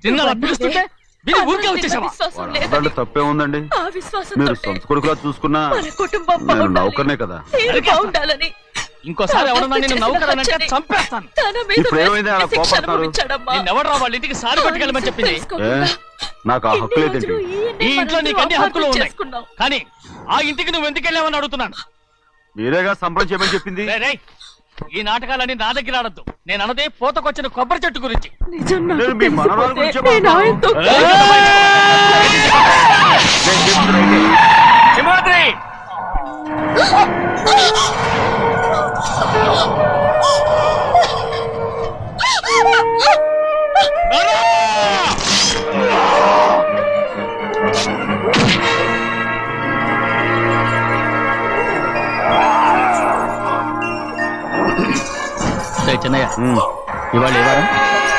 నిన్న అలా పిలుస్తుంటే వీడి ఊరికే వచ్చేసావా? విశ్వాసం వాళ్ళు లేదని తప్పే ఉందండి. ఆ విశ్వాసం మీరు సొంత కొడుకులా చూసుకున్నా మన కుటుంబం నేను బాగుండాలి, నౌకర్నే కదా. నేను బాగుండాలని ఇంకోసారి ఎవరన్నా నిన్ను నౌకరనంటే చంపేస్తాను. తన మీద ఇప్పుడు ఏమైంది అలా శిక్ష కోపడుతున్నారు? అనుభవించాడమ్మా. నిన్నెవడరా వాళ్ళ ఇంటికి సారి పట్టుకెళ్ళమని చెప్పింది? నాకు ఆ హక్కు లేదండి. ఈ ఇంట్లో నీకు అన్ని హక్కులు ఉన్నాయి, కానీ ఆ ఇంటికి నువ్వు ఎందుకు వెళ్ళావని అడుగుతున్నాను. మీరేగా సంబరం చేయమని చెప్పింది. రేయ్, రేయ్, ఈ నాటకాలన్నీ నా దగ్గర ఆడద్దు. నేను అన్నదే పోతకొచ్చిన కొబ్బరి చెట్టు గురించి. నిజం నాకు నేను మీ మనవరాల తెలిసిపోతే గురించే నేను ఆయనతో సింహాద్రి! చిన్నయ్య, ఇవాళ ఏ వారం?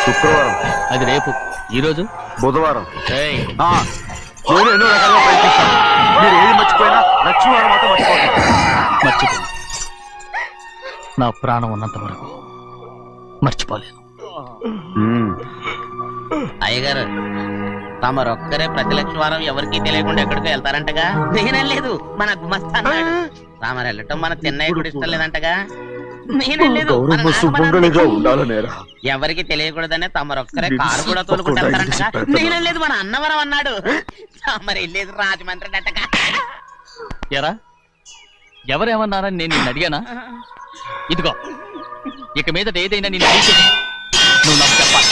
శుక్రవారం. అది రేపు. ఈ రోజు బుధవారం. ఏయ్, నేను ఎన్నో రకాలుగా ప్రయత్నిస్తాను. మీరు ఏది మర్చిపోయినా లక్ష్మీవారం మాత్రం మర్చిపోతాను. మర్చిపో. నా ప్రాణం ఉన్నంత వరకు మర్చిపోలేను. అయ్యగారు తమరొక్కరే ప్రతి లక్షవారం ఎవరికి తెలియకుండా ఎక్కడికో వెళ్తారంటగా? నేనేం లేదు, మన గుమస్తా అన్నాడు. తామరు వెళ్ళటం మన తిన్నయ్య కూడా ఇష్టం లేదంటగా? నేనేం లేదు, మన సుమంగళిగా ఉండాలనేరా. ఎవరికి తెలియకూడదనే తమరొక్కరే కారు కూడా తోలుకుంటారంటగా? నేనేం లేదు, మన అన్నవరం అన్నాడు. తమరు వెళ్ళేది రాజమండ్రి అంటగా. ఎరా, ఎవరేమన్నారని నేను నిన్ను అడిగానా? ఇదిగో, ఇక మీద ఏదైనా నేను అడిగితే నువ్వు నాకు చెప్పాలి.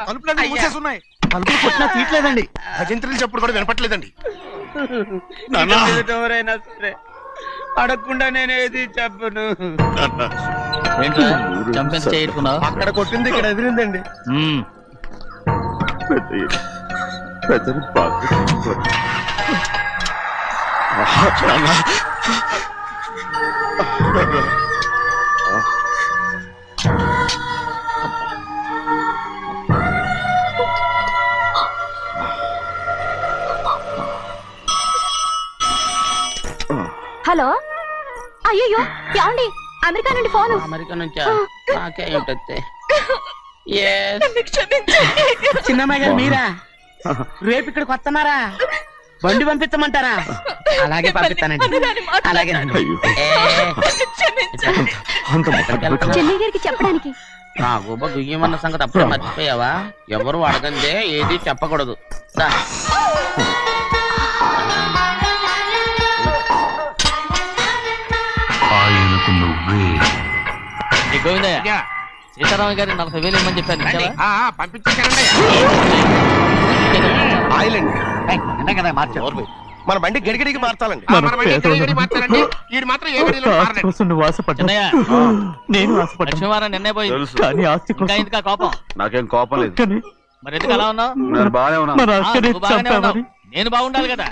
తలుపులన్నీ మూసేసున్నాయి. తలుపులు కొట్టినా తీయట్లేదండి. భజంత్రులు చెప్పుడు కూడా వినపట్లేదండి. ఎవరైనా సరే అడగకుండా నేనేది చెప్పను. ఏంటో చంపెంత చేసుకున్నావు? అక్కడ కొట్టింది ఇక్కడ ఎదిరిందండి. పెద్దలు బాగా చూసుకోండి. హలో, అయ్యో ఏమండి, అమెరికా నుండి ఫోను. అమెరికా నుంచా? నాకే ఉంటుంది. చిన్నమ్మాయి గారు మీరా? రేపు ఇక్కడికి వస్తున్నారా? బండి పంపిస్తామంటారా? అలాగే పంపిస్తానండి. అలాగే చెన్నై గారికి చెప్పడానికి. నా గుబ్బ గుయ్యమన్న సంగతి అప్పుడే మర్చిపోయావా? ఎవరు అడగందే ఏది చెప్పకూడదు. గోవిందయ్య, సీతారామ గారి 40,000 ఇవ్వమని చెప్పాను. పంపించేశారండి. ఆయిల్ అండి కదా మార్చారు. మన బండి గడిగడికి మార్చాలండి. మార్చారండి. వీడు మాత్రం ఏ గడిలో మారలేదు. చిన్నయ్య, నేను లక్ష్మీవారం నిన్నే పోయి ఇంకా ఎందుకా కోపం? నాకేం కోపం లేదు. మరి ఎందుకు అలా ఉన్నావు? నేను బాగానే ఉన్నాను. నువ్వు బాగానే ఉన్నావు. నేను బాగుండాలి కదా.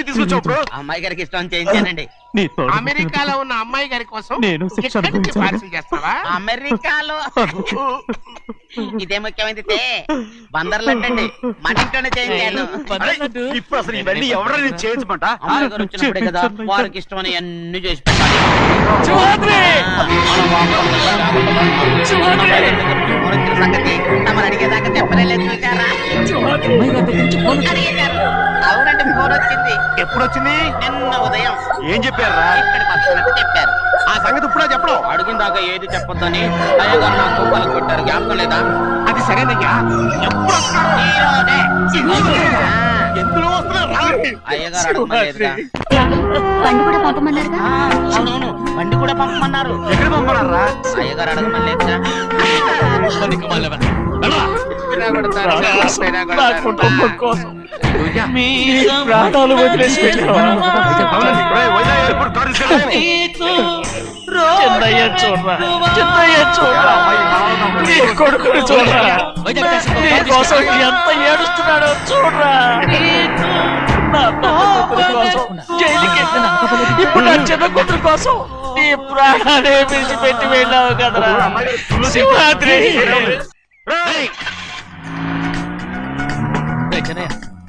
తీసుకొచ్చావు? అమ్మాయి గారికి ఇష్టం చేయించానండి. అమెరికాలో ఉన్న అమ్మాయి గారి కోసం నేను పార్సల్ చేస్తావా? అమెరికాలో ఇదే ముఖ్యమైనది. బందర్లంటండి మన ఇంట్లోనే చేయించాను. ఇప్పుడు అసలు ఇవన్నీ ఎవరైనా చేయించమంట? అమ్మాయి గారు వచ్చినప్పుడే కదా వారికి ఇష్టమని అన్ని చేసి పెట్టాలి. సంగతి తమరు అడిగేదాకా చెప్పలేదు చూసారా? అవునండి ఫోన్ వచ్చింది. ఎప్పుడు వచ్చింది? నిన్న ఉదయం. ఏం చెప్పారా? ఇక్కడికి వస్తున్నట్టు చెప్పారు. ఆ సంగతి ఇప్పుడే చెప్పడం. అడిగిన దాకా ఏది చెప్పొద్దని అయ్యగారు నాకు కుక్కలు కొట్టారు. జ్ఞాపకం లేదా? అది సరేనయ్యా. ఎప్పుడు వస్తున్నారు? ఈరోజే. ఎందులో వస్తున్నారు? అయ్యగారు అడగమలేదుగా. బండి కూడా పంపమన్నారుగా. అవునవును, బండి కూడా పంపమన్నారు. ఎక్కడ పంపన్నారా? అయ్యగారు అడగమలేదుగా. ప్రాణాలు వదిలేసి చిన్నయ్య చూడరా, చిన్నయ్య చూడరా, నీ కొడుకుని చూడరా, నీ కోసం ఎంత ఏడుస్తున్నాడో చూడరా. నా పెద్ద కూతురు కోసం జైలుకి ఇప్పుడు నా చిన్న కూతురు కోసం నీ ప్రాణాలే విడిచిపెట్టి వెళ్ళావు కదరా శివరాత్రి.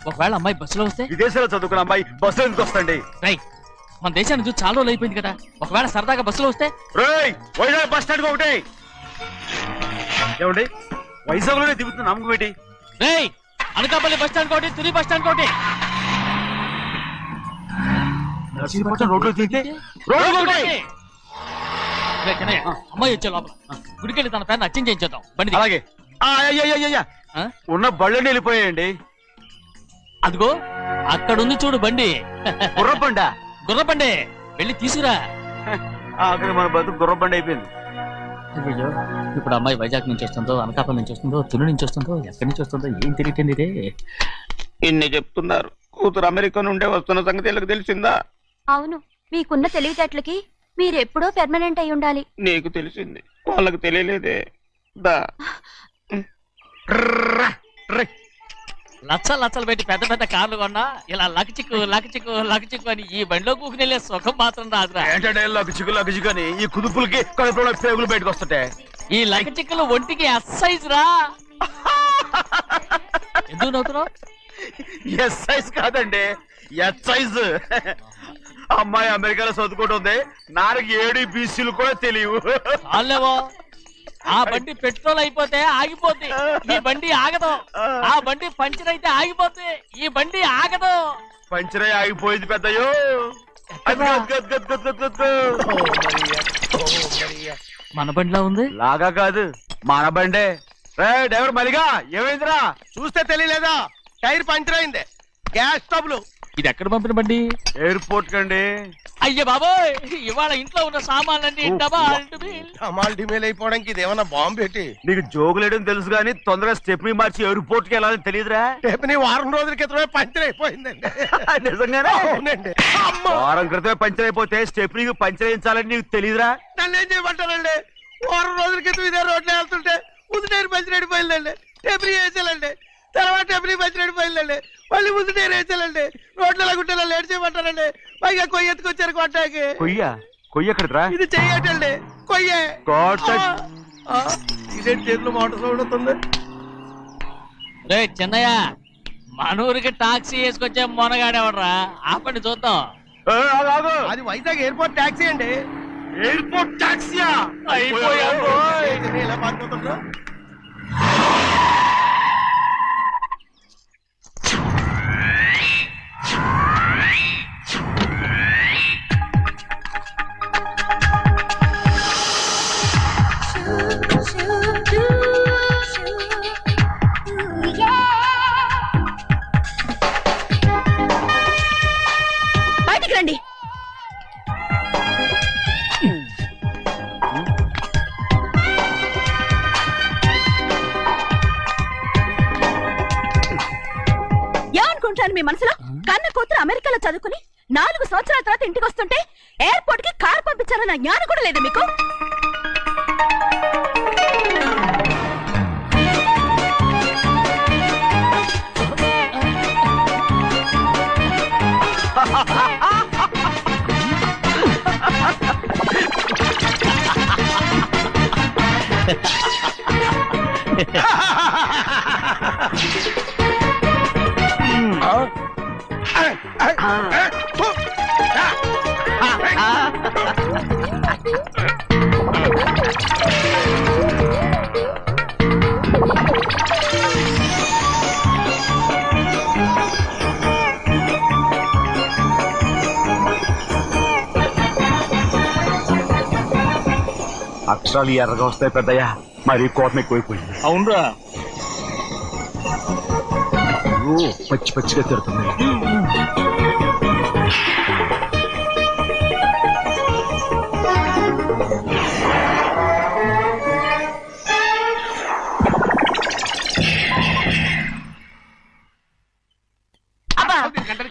ఒకవేళ అమ్మాయి బస్సులో వస్తే? విదేశాల్లో చదువుకున్న అమ్మాయి బస్సు ఎందుకు వస్తండి? మన దేశాన్ని చూసి చాలా రోజులు అయిపోయింది కదా, ఒకవేళ సరదాగా బస్సులో వస్తే? వైజాగ్ బస్ స్టాండ్ ఒకటి ఏమండి, వైజాగ్ లోనే దిగుతున్న నమ్మకం ఏంటి? అనకాపల్లి బస్ స్టాండ్ కోటి, తుని బస్ స్టాండ్ కోటి. రోడ్లో దిగితే అమ్మాయి వచ్చే లోపల గుడికెళ్ళి తన పేరుని అచ్చం చేయించేద్దాం. బండి అలాగే. ఉన్న బళ్ళని వెళ్ళిపోయాయండి. అదిగో అక్కడుంది చూడు బండి. గుర్రబండా? గుర్రబండి, వెళ్ళి తీసుకురా. అక్కడ మన బతుకు గుర్రబండి అయిపోయింది. అయ్యో, ఇప్పుడు అమ్మాయి వైజాగ్ నుంచి వస్తుందో, అనకాపల్లి నుంచి వస్తుందో, తుని నుంచి వస్తుందో, ఎక్కడి నుంచి వస్తుందో ఏం తెలియటండి ఇదే. ఇన్ని చెప్తున్నారు, కూతురు అమెరికా నుండే వస్తున్న సంగతి వీళ్ళకి తెలిసిందా? అవును, మీకున్న తెలివితేటలకి మీరెప్పుడో పెర్మనెంట్ అయి ఉండాలి. నీకు తెలిసింది, వాళ్ళకి తెలియలేదే. దా లచ్చలు పెట్టి పెద్ద పెద్ద కార్లు కొన్నా ఇలా లకచిక్కు లకచిక్కు లకచిక్కు అని ఈ బండిలో కూకుని వెళ్ళే సుఖం మాత్రం రాదురా. ఏంటంటే లకచిక్కు అని ఈ కుదుపులకి కడుపులో పేగులు బయటకు వస్తుంటాయి. ఈ లకచిక్కులు ఒంటికి ఎక్సైజ్ రా. ఎందుకు నవ్వుతున్నావు? ఎక్సైజ్ కాదండి, ఎక్సైజ్. అమ్మాయి అమెరికాలో చదువుకుంటుంది, నాకు 7 BCలు కూడా తెలియవు. చాలేవో, ఆ బండి పెట్రోల్ అయిపోతే ఆగిపోద్ది, ఈ బండి ఆగదు. ఆ బండి పంచర్ అయితే ఆగిపోద్ది, ఈ బండి ఆగదు. పంచర్ అయి ఆగిపోయింది పెద్దయ్యో. మన బండిలా ఉంది. లాగా కాదు, మన బండే. డ్రైవర్ మలిగా ఏమైందిరా? చూస్తే తెలియలేదా? టైర్ పంచర్ అయింది. Gas trouble. ఇది ఎక్కడ పంపిన బండి? ఎయిర్పోర్ట్ కండి. అయ్య బాబోయ్, ఇవాళ ఇంట్లో ఉన్న సామాన్లన్నీ డబాల్ డిమేల్ అయిపోవడానికి ఇది ఏమన్నా బాంబు పెట్టి? నీకు జోగులేయడం తెలుసు కానీ తొందరగా స్టెప్ని మార్చి ఎయిర్పోర్ట్ కి వెళ్ళాలని తెలియదురా? స్టెప్ని వారం రోజుల క్రితమే పంచర్ అయిపోయిందండి. నిజంగానే? అవునండి. వారం క్రితమే పంచర్ అయిపోతే స్టెప్ని పంచర్ వేయించాలని నీకు తెలియదురా? నన్ను ఏం చేయమంటారండి? వారం రోజుల క్రితం ఇదే రోడ్లో వెళ్తుంటే ముందు టైర్ పంచర్ అయిపోయిందండి. స్టెప్ని వేసాలండి, తర్వాత స్టెప్ని పంచర్ అయిపోయిందండి, మళ్ళీ ముందు టైర్ వేసాలండి. రోడ్లలో గుట్టలో లేట్ చేయమంటారండి. పైగా కొయ్య ఎత్తుకొచ్చారు కొట్టాకి. కొయ్య ఎక్కడరా? ఇది చెయ్యటండి, కొయ్యే. ఇదే చేతులు మోటార్ సౌండ్ అవుతుంది. రే చిన్నయ్య, మన ఊరికి టాక్సీ వేసుకొచ్చే మొనగాడేవడరా? ఆపండి చూద్దాం. అది వైజాగ్ ఎయిర్పోర్ట్ టాక్సీ అండి. ఎయిర్పోర్ట్ టాక్సీయా? ఇలా పారిపోతుండ్రా. బయటికి రండి. ఏమనుకుంటాను మీ మనసులో? కన్న కూతురు అమెరికాలో చదువుకుని 4 సంవత్సరాల తర్వాత ఇంటికి వస్తుంటే ఎయిర్పోర్ట్ కి కార్ పంపించాలన్న జ్ఞానం కూడా లేదు మీకు? అక్షరాలు ఎర్రగా వస్తాయి పెద్దయ్యా, మరి కోపం ఎక్కువైపోయింది. అవునరా, పచ్చి పచ్చిగా తిడుతుంది.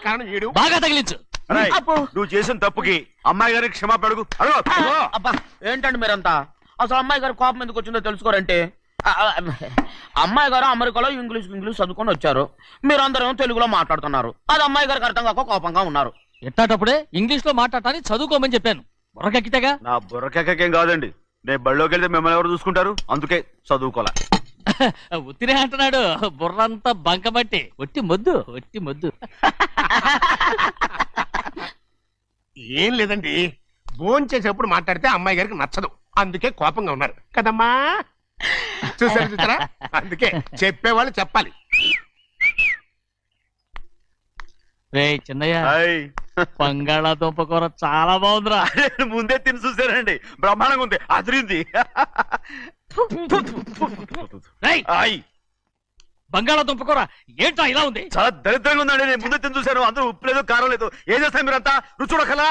కారణం ఏడు బాగా తగిలించు. అరేయ్, నువ్వు చేసిన తప్పుకి అమ్మాయి గారికి క్షమాపణ అడుగు. అబ్బా ఏంటండి మీరంతా? అసలు అమ్మాయి గారు కోపం ఎందుకు వచ్చిందో తెలుసుకోరంటే, అమ్మాయి గారు అమెరికాలో ఇంగ్లీష్ చదువుకొని వచ్చారు, మీరందరూ తెలుగులో మాట్లాడుతున్నారు. అది అమ్మాయి గారికి అర్థం కాక కోపంగా ఉన్నారు. ఎట్టాటప్పుడే ఇంగ్లీష్ లో మాట్లాడటానికి చదువుకోమని చెప్పాను. బుర్రకెక్కితేగా. నా బుర్రకెక్కకేం కాదండి, నేను బళ్ళోకి వెళ్తే మిమ్మల్ని ఎవరు చూసుకుంటారు, అందుకే చదువుకోలే. ఉత్తినే అంటున్నాడు, బుర్రంతా బంకబట్టి. ఒట్టి మొద్దు, ఒట్టి మొద్దు. ఏం లేదండి, భోజనం చేసేప్పుడు మాట్లాడితే అమ్మాయి గారికి నచ్చదు, అందుకే కోపంగా ఉన్నారు కదమ్మా. చూసారా, అందుకే చెప్పేవాళ్ళు చెప్పాలి. రే చిన్నయ్య, హాయ్. బంగాళాదుంప కూర చాలా బాగుందిరా. ముందే తిని చూసానండి, బ్రహ్మాండంగా ఉంది, అదిరింది. రేయ్, బంగాళాదుంప కూర ఏంటా ఇలా ఉంది? చాలా దరిద్రంగా ఉందండి, నేను ముందే తిని చూశాను, అందరూ ఉప్పు లేదు కారం లేదు. ఏం చేస్తాను మీరంతా, రుచి చూడకలా.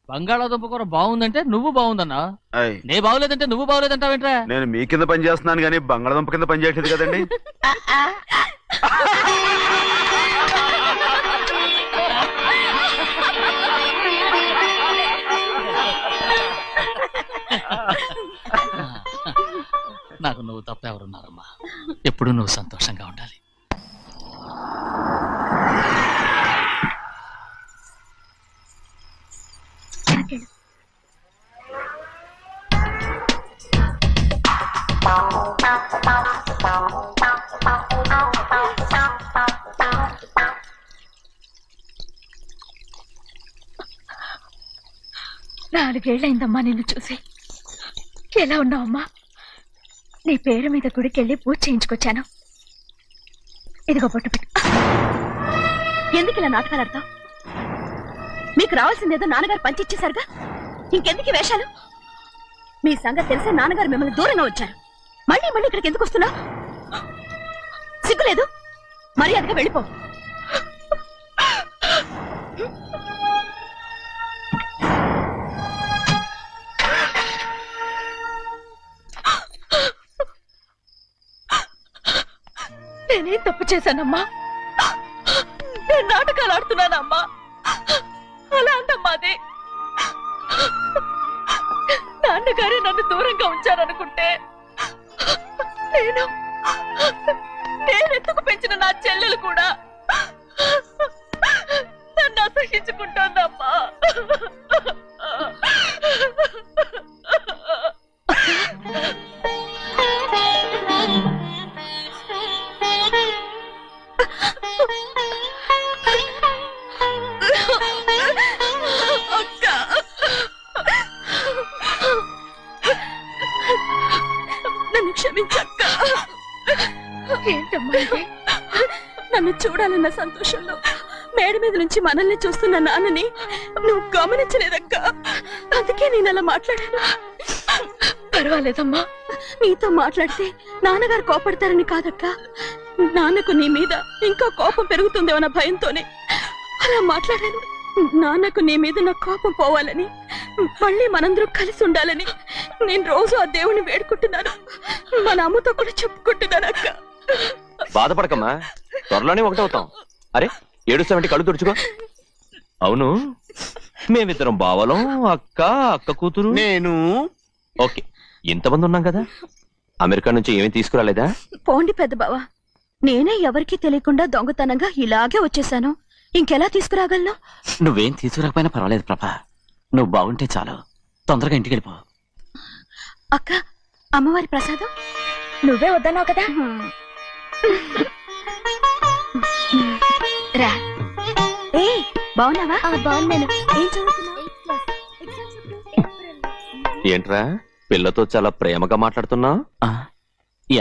బంగాళాదుంప కూర బాగుందంటే నువ్వు బాగుందన్నా, నే బాగులేదంటే నువ్వు బాగులేదంటావేంట్రా? నేను మీ కింద పని చేస్తున్నాను కానీ బంగాళదుంప కింద పని చేయట్లేదు కదండి. నాకు నువ్వు తప్ప ఎవరున్నారమ్మా? ఎప్పుడు నువ్వు సంతోషంగా ఉండాలి. నాలుగేళ్లైందమ్మా నిన్ను చూసి. ఎలా ఉన్నావమ్మా? నీ పేరు మీద గుడికెళ్ళి పూజ చేయించుకొచ్చాను. ఇదిగో బొట్టు పెట్టు. ఎందుకు ఇలా నాటకాలు ఆడతావు? మీకు రావాల్సిందేదో నాన్నగారు పంచిచ్చేశారుగా, ఇంకెందుకు ఈ వేషాలు? మీ సంగతి తెలిసే నాన్నగారు మిమ్మల్ని దూరంగా వచ్చారు. మళ్ళీ మళ్ళీ ఇక్కడికి ఎందుకు వస్తున్నావు? సిగ్గులేదు? మర్యాదగా వెళ్ళిపో. నేనేం తప్పు చేశానమ్మా? నేను నాటకాలు ఆడుతున్నానమ్మా. అలా అంటమ్మా అది. నాన్నగారే నన్ను దూరంగా ఉంచారనుకుంటే నేనెత్తుకు పెంచిన నా చెల్లెలు కూడా నన్ను అసహించుకుంటోందమ్మా. నన్ను క్షమించక్క. ఏంటమ్మా ఇది? నన్ను చూడాలన్న సంతోషంలో మేడ మీద నుంచి మనల్ని చూస్తున్న నాన్నని నువ్వు గమనించలేదక్క. అందుకే నేను అలా మాట్లాడాను. పర్వాలేదమ్మా, నీతో మాట్లాడితే నాన్నగారు కోపడతారని కాదక్క. నాన్నకు నీ మీద ఇంకా కోపం పెరుగుతుందేమన్న భయంతోనే అలా మాట్లాడాను. నాన్నకు నీ మీద నా కోపం పోవాలని, మళ్ళీ మనందరూ కలిసి ఉండాలని నేను రోజు ఆ దేవుని వేడుకుంటున్నాను. మన అమ్మతో కూడా చెప్పుకుంటున్నాను అక్క. బాధపడకమ్మా, త్వరలోనే ఒకటవుతాం. అరే ఏడుస్తామంటే కళ్ళు తుడుచుకో. అవును, మేమిద్దరం బావలం, అక్క కూతురు, నేను. ఓకే, ఇంతమంది ఉన్నాం కదా. అమెరికా నుంచి ఏమీ తీసుకురాలేదా? పోండి పెద్ద బావ, నేనే ఎవరికీ తెలియకుండా దొంగతనంగా ఇలాగే వచ్చేసాను. ఇంకెలా తీసుకురాగలను? నువ్వేం తీసుకురాకపోయినా పర్వాలేదు ప్రభా, నువ్వు బాగుంటే చాలు. తొందరగా ఇంటికి వెళ్ళిపో. అక్క, అమ్మవారి ప్రసాదం నువ్వే వద్దన్నావు కదా. రా. ఏ బాగున్నావా? బాగున్నాను. ఏం చదువుతున్నావు? ఏంట్రా పిల్లతో చాలా ప్రేమగా మాట్లాడుతున్నావు?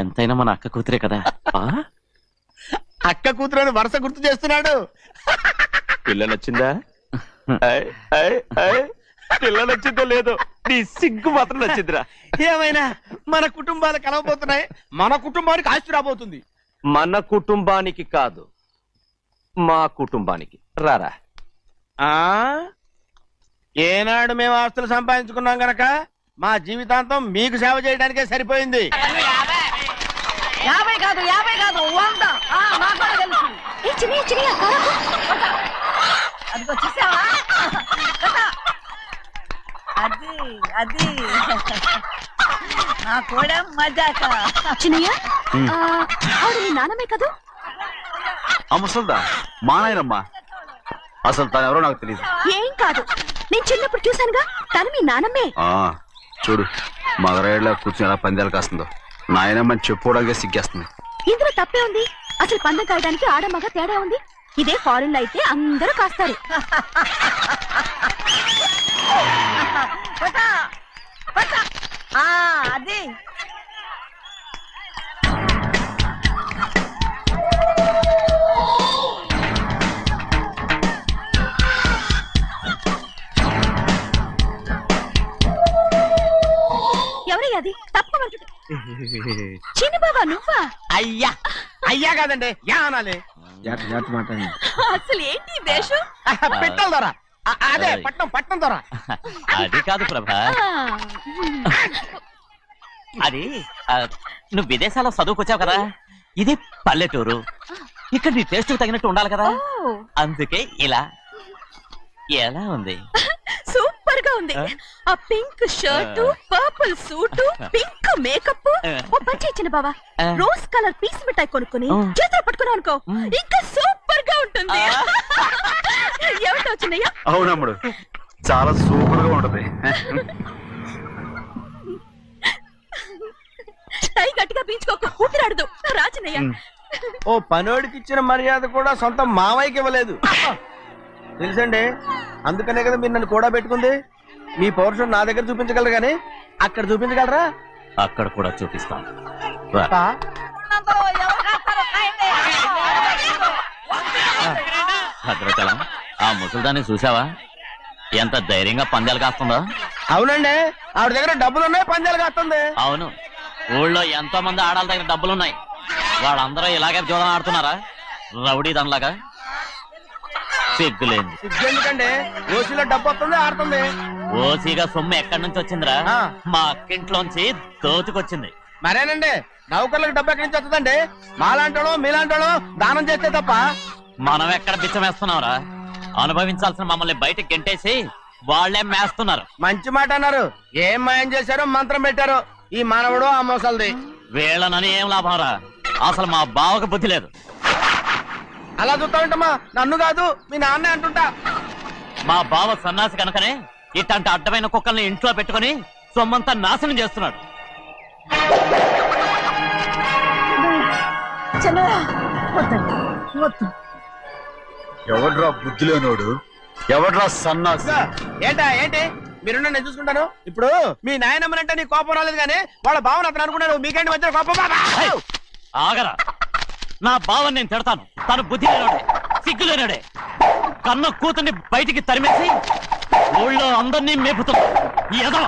ఎంతైనా మన అక్క కూతురే కదా. అక్క కూతురని వరుస గుర్తు చేస్తున్నాడు. పిల్ల నచ్చిందా? పిల్ల నచ్చిందో లేదో నీ సిగ్గు మాత్రం నచ్చిందిరా. ఏమైనా మన కుటుంబాలు కలవబోతున్నాయి, మన కుటుంబానికి ఆస్తి రాబోతుంది. మన కుటుంబానికి కాదు, మా కుటుంబానికి. రారా. ఆ ఏనాడు మేము ఆస్తులు సంపాదించుకున్నాం గనక మా జీవితాంతం మీకు సేవ చేయడానికే సరిపోయింది. 50 కాదు 100. నాకు కూడా తెలుసు. అదిగో చూసావా, అది నా కూడా మజాక. చిన్నయ్య ఆవిడ నీ నాన్నమే కదూ? ఆ ముసల్దా మా నాయనమ్మా. అసలు తను ఎవరో నాకు తెలియదు. ఏం కాదు, నేను చిన్నప్పుడు చూశానుగా, తను మీ నాన్నమ్మే. చూడు మగరాయిలా కూర్చుని ఎలా పందాలు కాస్తుందో. నాయనమ్మని చెప్పుకోవడానికి సిగ్గేస్తుంది. ఇందులో తప్పే ఉంది? అసలు పందెం కాయడానికి ఆడమగ తేడా ఉంది. ఇదే ఫారెన్ లో అయితే అందరూ కాస్తారు. అది ఎవరయ్యా అది? తప్పమంటు చిన్న బాబా నువ్వా? అయ్యా అయ్యా కాదండి, యా అనాలి. అసలు ఏంటి వేషం? పెట్టల ద్వారా అదే పట్నం ద్వారా. అది కాదు ప్రభా, అది నువ్వు విదేశాల్లో చదువుకొచ్చావు కదా, ఇది పల్లెటూరు. ఇక్కడ నీ టేస్ట్ తగినట్టు ఉండాలి కదా, అందుకే ఇలా. ఎలా ఉంది? సూపర్ గా ఉంది. ఆ pink shirt, purple suit, pink makeup. ఓ పని చిన్న బాబా, రోజ్ కలర్ పీస్ మిఠాయి కొనుక్కుని చేతులు పట్టుకున్నావు అనుకో, ఇంకా సూపర్ గా ఉంటుంది. ఏమిటో చిన్నయ్య? అవునమ్ముడు, చాలా సూపర్ గా ఉంటది. టై గట్టిగా పీంచుకోకు, ఊపిరాడదు. రాజనయ్య, ఓ పనోడికి ఇచ్చిన మర్యాద కూడా సొంత మావయ్యకి ఇవ్వలేదు తెలుసండి. అందుకనే కదా మీరు నన్ను కూడా పెట్టుకుంది. మీ పౌరుషం నా దగ్గర చూపించగలరు కానీ అక్కడ చూపించగలరా? అక్కడ కూడా చూపిస్తాను. భద్రాచలం, ఆ ముసల్దాన్ని చూసావా? ఎంత ధైర్యంగా పందాలు కాస్తుందో. అవునండి, ఆవిడ దగ్గర డబ్బులు ఉన్నాయి, పందాలు కాస్తుంది. అవును, ఊళ్ళో ఎంతో మంది ఆడాల దగ్గర డబ్బులున్నాయి. వాళ్ళందరూ ఇలాగే జోదం ఆడుతున్నారా రౌడీ దానిలాగా? సిగ్గులేదు. సిగ్గెందుకండి, ఓసీలో డబ్బు వస్తుంది, ఆడుతుంది. ఓసీగా సొమ్ము ఎక్కడి నుంచి వచ్చిందిరా? మా అక్కింట్లోంచి దోచుకొచ్చింది. మరేనండి, నౌకర్లకు డబ్బు ఎక్కడి నుంచి వస్తుందండి? మాలాంటోళ్ళు మీలాంటోళ్ళు దానం చేస్తే తప్ప. మనం ఎక్కడ బిచ్చం వేస్తున్నావురా? అనుభవించాల్సిన మమ్మల్ని బయటకు గెంటేసి వాళ్లే మేస్తున్నారు. మంచి మాట అన్నారు. ఏం మాయం చేశారో, మంత్రం పెట్టారో ఈ మానవుడు ఆ మోసల్ది. వీళ్ళనని ఏం లాభంరా? అసలు మా బావకు బుద్ధి లేదు. అలా చూస్తా ఉంటామా? నన్ను కాదు, మీ నాన్నే అంటుంటా. మా బావ సన్నాసి కనుకనే ఇట్లాంటి అడ్డమైన కుక్కల్ని ఇంట్లో పెట్టుకుని సొమ్మంతా నాశనం చేస్తున్నాడు. ఎవడ్రా బుద్ధి లేనోడు? ఎవడ్రా సన్నాసి? ఏంటి మీరు నేను చూసుకుంటాను. ఇప్పుడు మీ నాయనమ్మనంటే నీ కోపం రాలేదు కానీ వాళ్ళ భావన అతను అనుకున్నాడు. మీకేంటి మధ్య కోపం? ఆగరా, నా బావని నేను తిడతాను. తను బుద్ధి లేనాడే, సిగ్గు లేనాడే. కన్న కూతుర్ని బయటికి తరిమేసి ఊళ్ళో అందరినీ మేపుతున్నా. ఏదో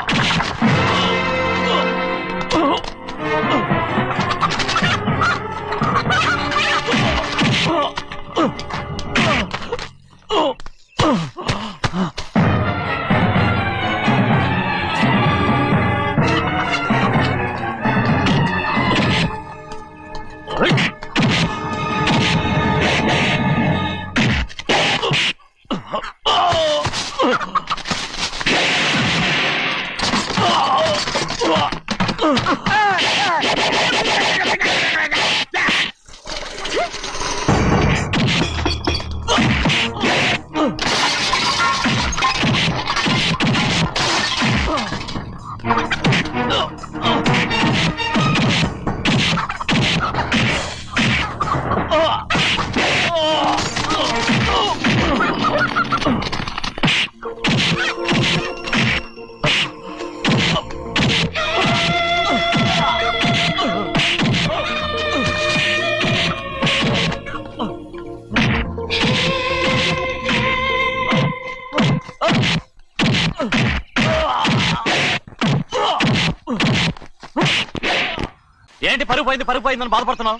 ఏంటి పరుగు పోయిందని బాధపడుతున్నావు?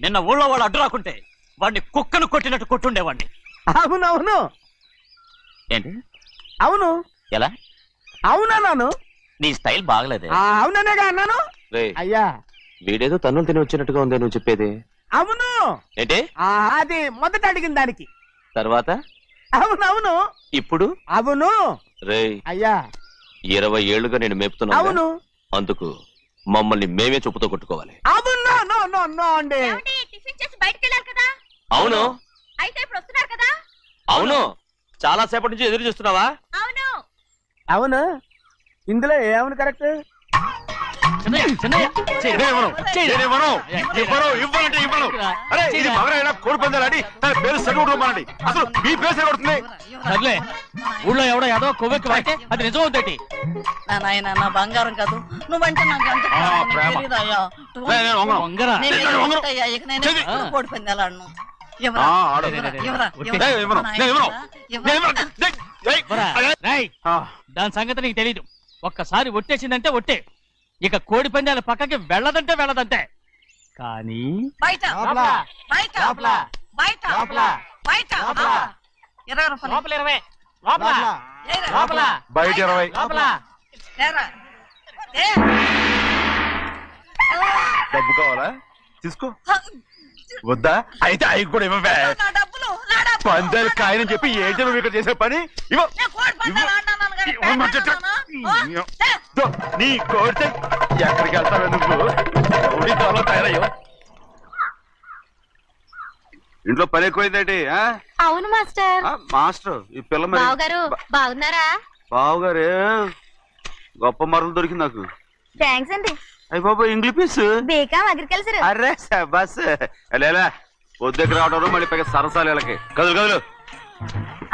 నిన్న ఊళ్ళో వాళ్ళు అడ్డు రాకుంటే వాడిని కుక్కను కొట్టినట్టు కొట్టుండేవాడిని. అవునవును. ఏంటి? అవును. ఎలా? అవునన్నాను. నీ స్టైల్ బాగలేదే. అవుననేగా అన్నాను. అయ్యా వీడేదో తన్నులు తిని వచ్చినట్టుగా ఉంది నువ్వు చెప్పేది. అవును. ఏంటి? అది మొదట అడిగిన దానికి. తర్వాత? అవునవును. ఇప్పుడు? అవును. రే అయ్యా 20 ఏళ్లుగా నేను మేపుతున్నా. అవును. అందుకు మమ్మల్ని మేమే చెప్పుతో కొట్టుకోవాలి. అవును. నో అండి. టిఫిన్ చేసి బయటికి వెళ్ళారు కదా. అవును. అయితే ఇప్పుడు వస్తున్నారు కదా. అవును. చాలా సేపటి నుంచి ఎదురు చూస్తున్నావా? అవును. అవును. ఇందులో ఏమని కరెక్ట్? సర్లే, ఊళ్ళో ఎవడో ఏదో కొవ్వెక్కి వాడితే అది నిజం అవుతాయి. నాయన నా బంగారం కాదు, నువ్వంటే నాకు అంత తెలీదయ్యా. వంగరా. ఇక నేను కోడి పందాలను దాని సంగతి నీకు తెలీదు. ఒక్కసారి ఒట్టేసిందంటే ఒట్టే, ఇక కోడి పందాల పక్కకి వెళ్ళదంటే వెళ్ళదంటే. కానీ బయట బయట బయట బయట 20 రూపాయలు బయట 20 డబ్బు కావాలా? తీసుకో. వద్దా? అయితే అవి కూడా ఇవ్వవే. పందాలు కాయని చెప్పి ఏంటి నువ్వు ఇక్కడ చేసే పని? నీ కోరితే ఎక్కడికి వెళ్తావు నువ్వు? తయారయ్యో. ఇంట్లో పని ఎక్కువైందండి. అవును మాస్టర్. మాస్టర్ ఈ పిల్ల మరి బావగారు బాగున్నారా? బావుగారే గొప్ప మరలు దొరికింది నాకు. థ్యాంక్స్ అండి. అయ్యి బాబు ఇంగ్లీష్ పీస్ బీకాం అగ్రికల్చర్. అరే బస్ లేలా వద్దకు రావడం మళ్ళీ పైగా సరసాలు వీళ్ళకి. కదులు కదులు.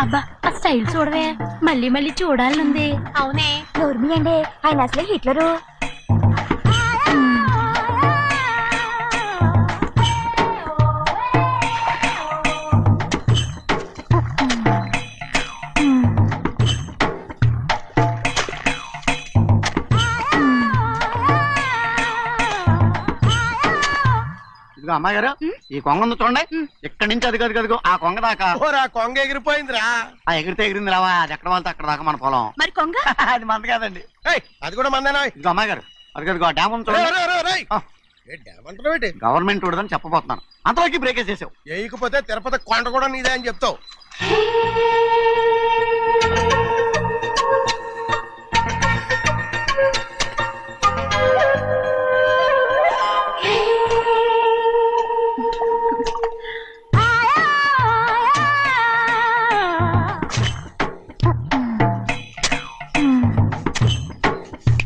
అబ్బా ఆ స్టైల్ చూడవే, మళ్ళీ మళ్ళీ చూడాలనుంది. అవునే నోర్మి అండి, ఆయన అసలే హిట్లరు. అమ్మాయి గారు ఈ కొంగ ఉంది చూడండి, ఇక్కడి నుంచి అది కదిగో ఆ కొంగ దాకా. కొంగ ఎగిరిపోయిందిరా. ఆ ఎగిరితే ఎగిరింది రావా, అది ఎక్కడ వాళ్ళతో అక్కడ దాకా మన పొలం. మరి కొంగ అది మంద కాదండి. అది కూడా మందేనా? ఇదిగో అమ్మాయి గారు అది కదిగో డ్యామ్ ఉంది చూడండి. గవర్నమెంట్ ఉండదని చెప్పబోతున్నాను, అంతలోకి బ్రేక్ చేసావు. వేయకపోతే తిరుపతి కొండ కూడా నీదే అని చెప్తావు.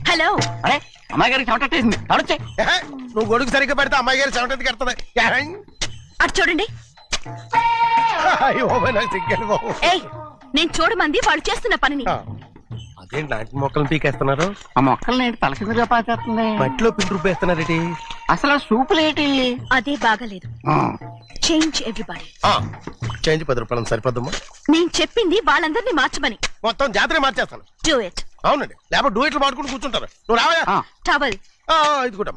హలో. అరే అమ్మాయి గారికి చెమటేసింది, తడొచ్చే. నువ్వు గొడుగు సరిగ్గా పెడితే అమ్మాయి గారి చెమటది కడుతుంది. అటు చూడండి. ఏయ్, నేను చూడమంది వాళ్ళు చేస్తున్న పనిని. అదేంటి నాటి మొక్కలను పీకేస్తున్నారు? ఆ మొక్కల్ని తల కిందగా పాచేస్తుంది. మట్టిలో పిండి రూపేస్తున్నారేటి? అసలు సూపులేటి? అదే బాగాలేదు. Change everybody. చేంజ్ 10 రూపాయలు సరిపోద్దమ్మా. నేను చెప్పింది వాళ్ళందరినీ మార్చమని. మొత్తం జాతర మార్చేస్తాను. Do it. అవునండి, లేకపోతే డూయిట్లు మాడుకుంటూ కూర్చుంటారు. నువ్వు రావా? టవల్. ఇది కూడా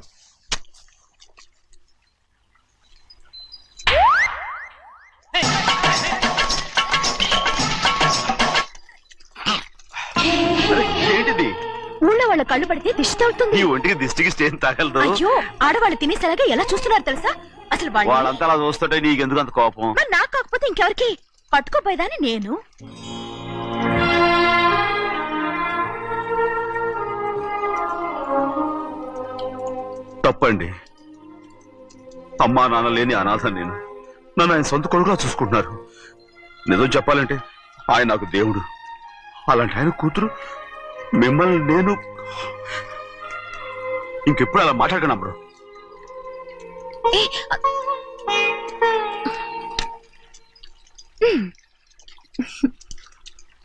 ఏంటిది? ఊళ్ళో వాళ్ళ కళ్ళు పడితే దిష్టి తగులుతుంది. ఈ ఒంటికి దిష్టికి స్టేన్ తగలదు. అయ్యో, ఆడవాళ్ళు తినేసేలాగా ఎలా చూస్తున్నారు తెలుసా? అసలు వాళ్ళంతా అలా చూస్తుంటే నీకెందుకు అంత కోపం? మరి నాకు కాకపోతే ఇంకెవరికి? పట్టుకోపోయేదాన్ని నేను. తప్పండి. అమ్మా నాన్న లేని అనాథ నేను. నన్ను ఆయన సొంత కొడుకులా చూసుకుంటున్నారు. నిజం చెప్పాలంటే ఆయన నాకు దేవుడు. అలాంటి ఆయన కూతురు మిమ్మల్ని నేను ఇంకెప్పుడు అలా మాట్లాడగలను బ్రో.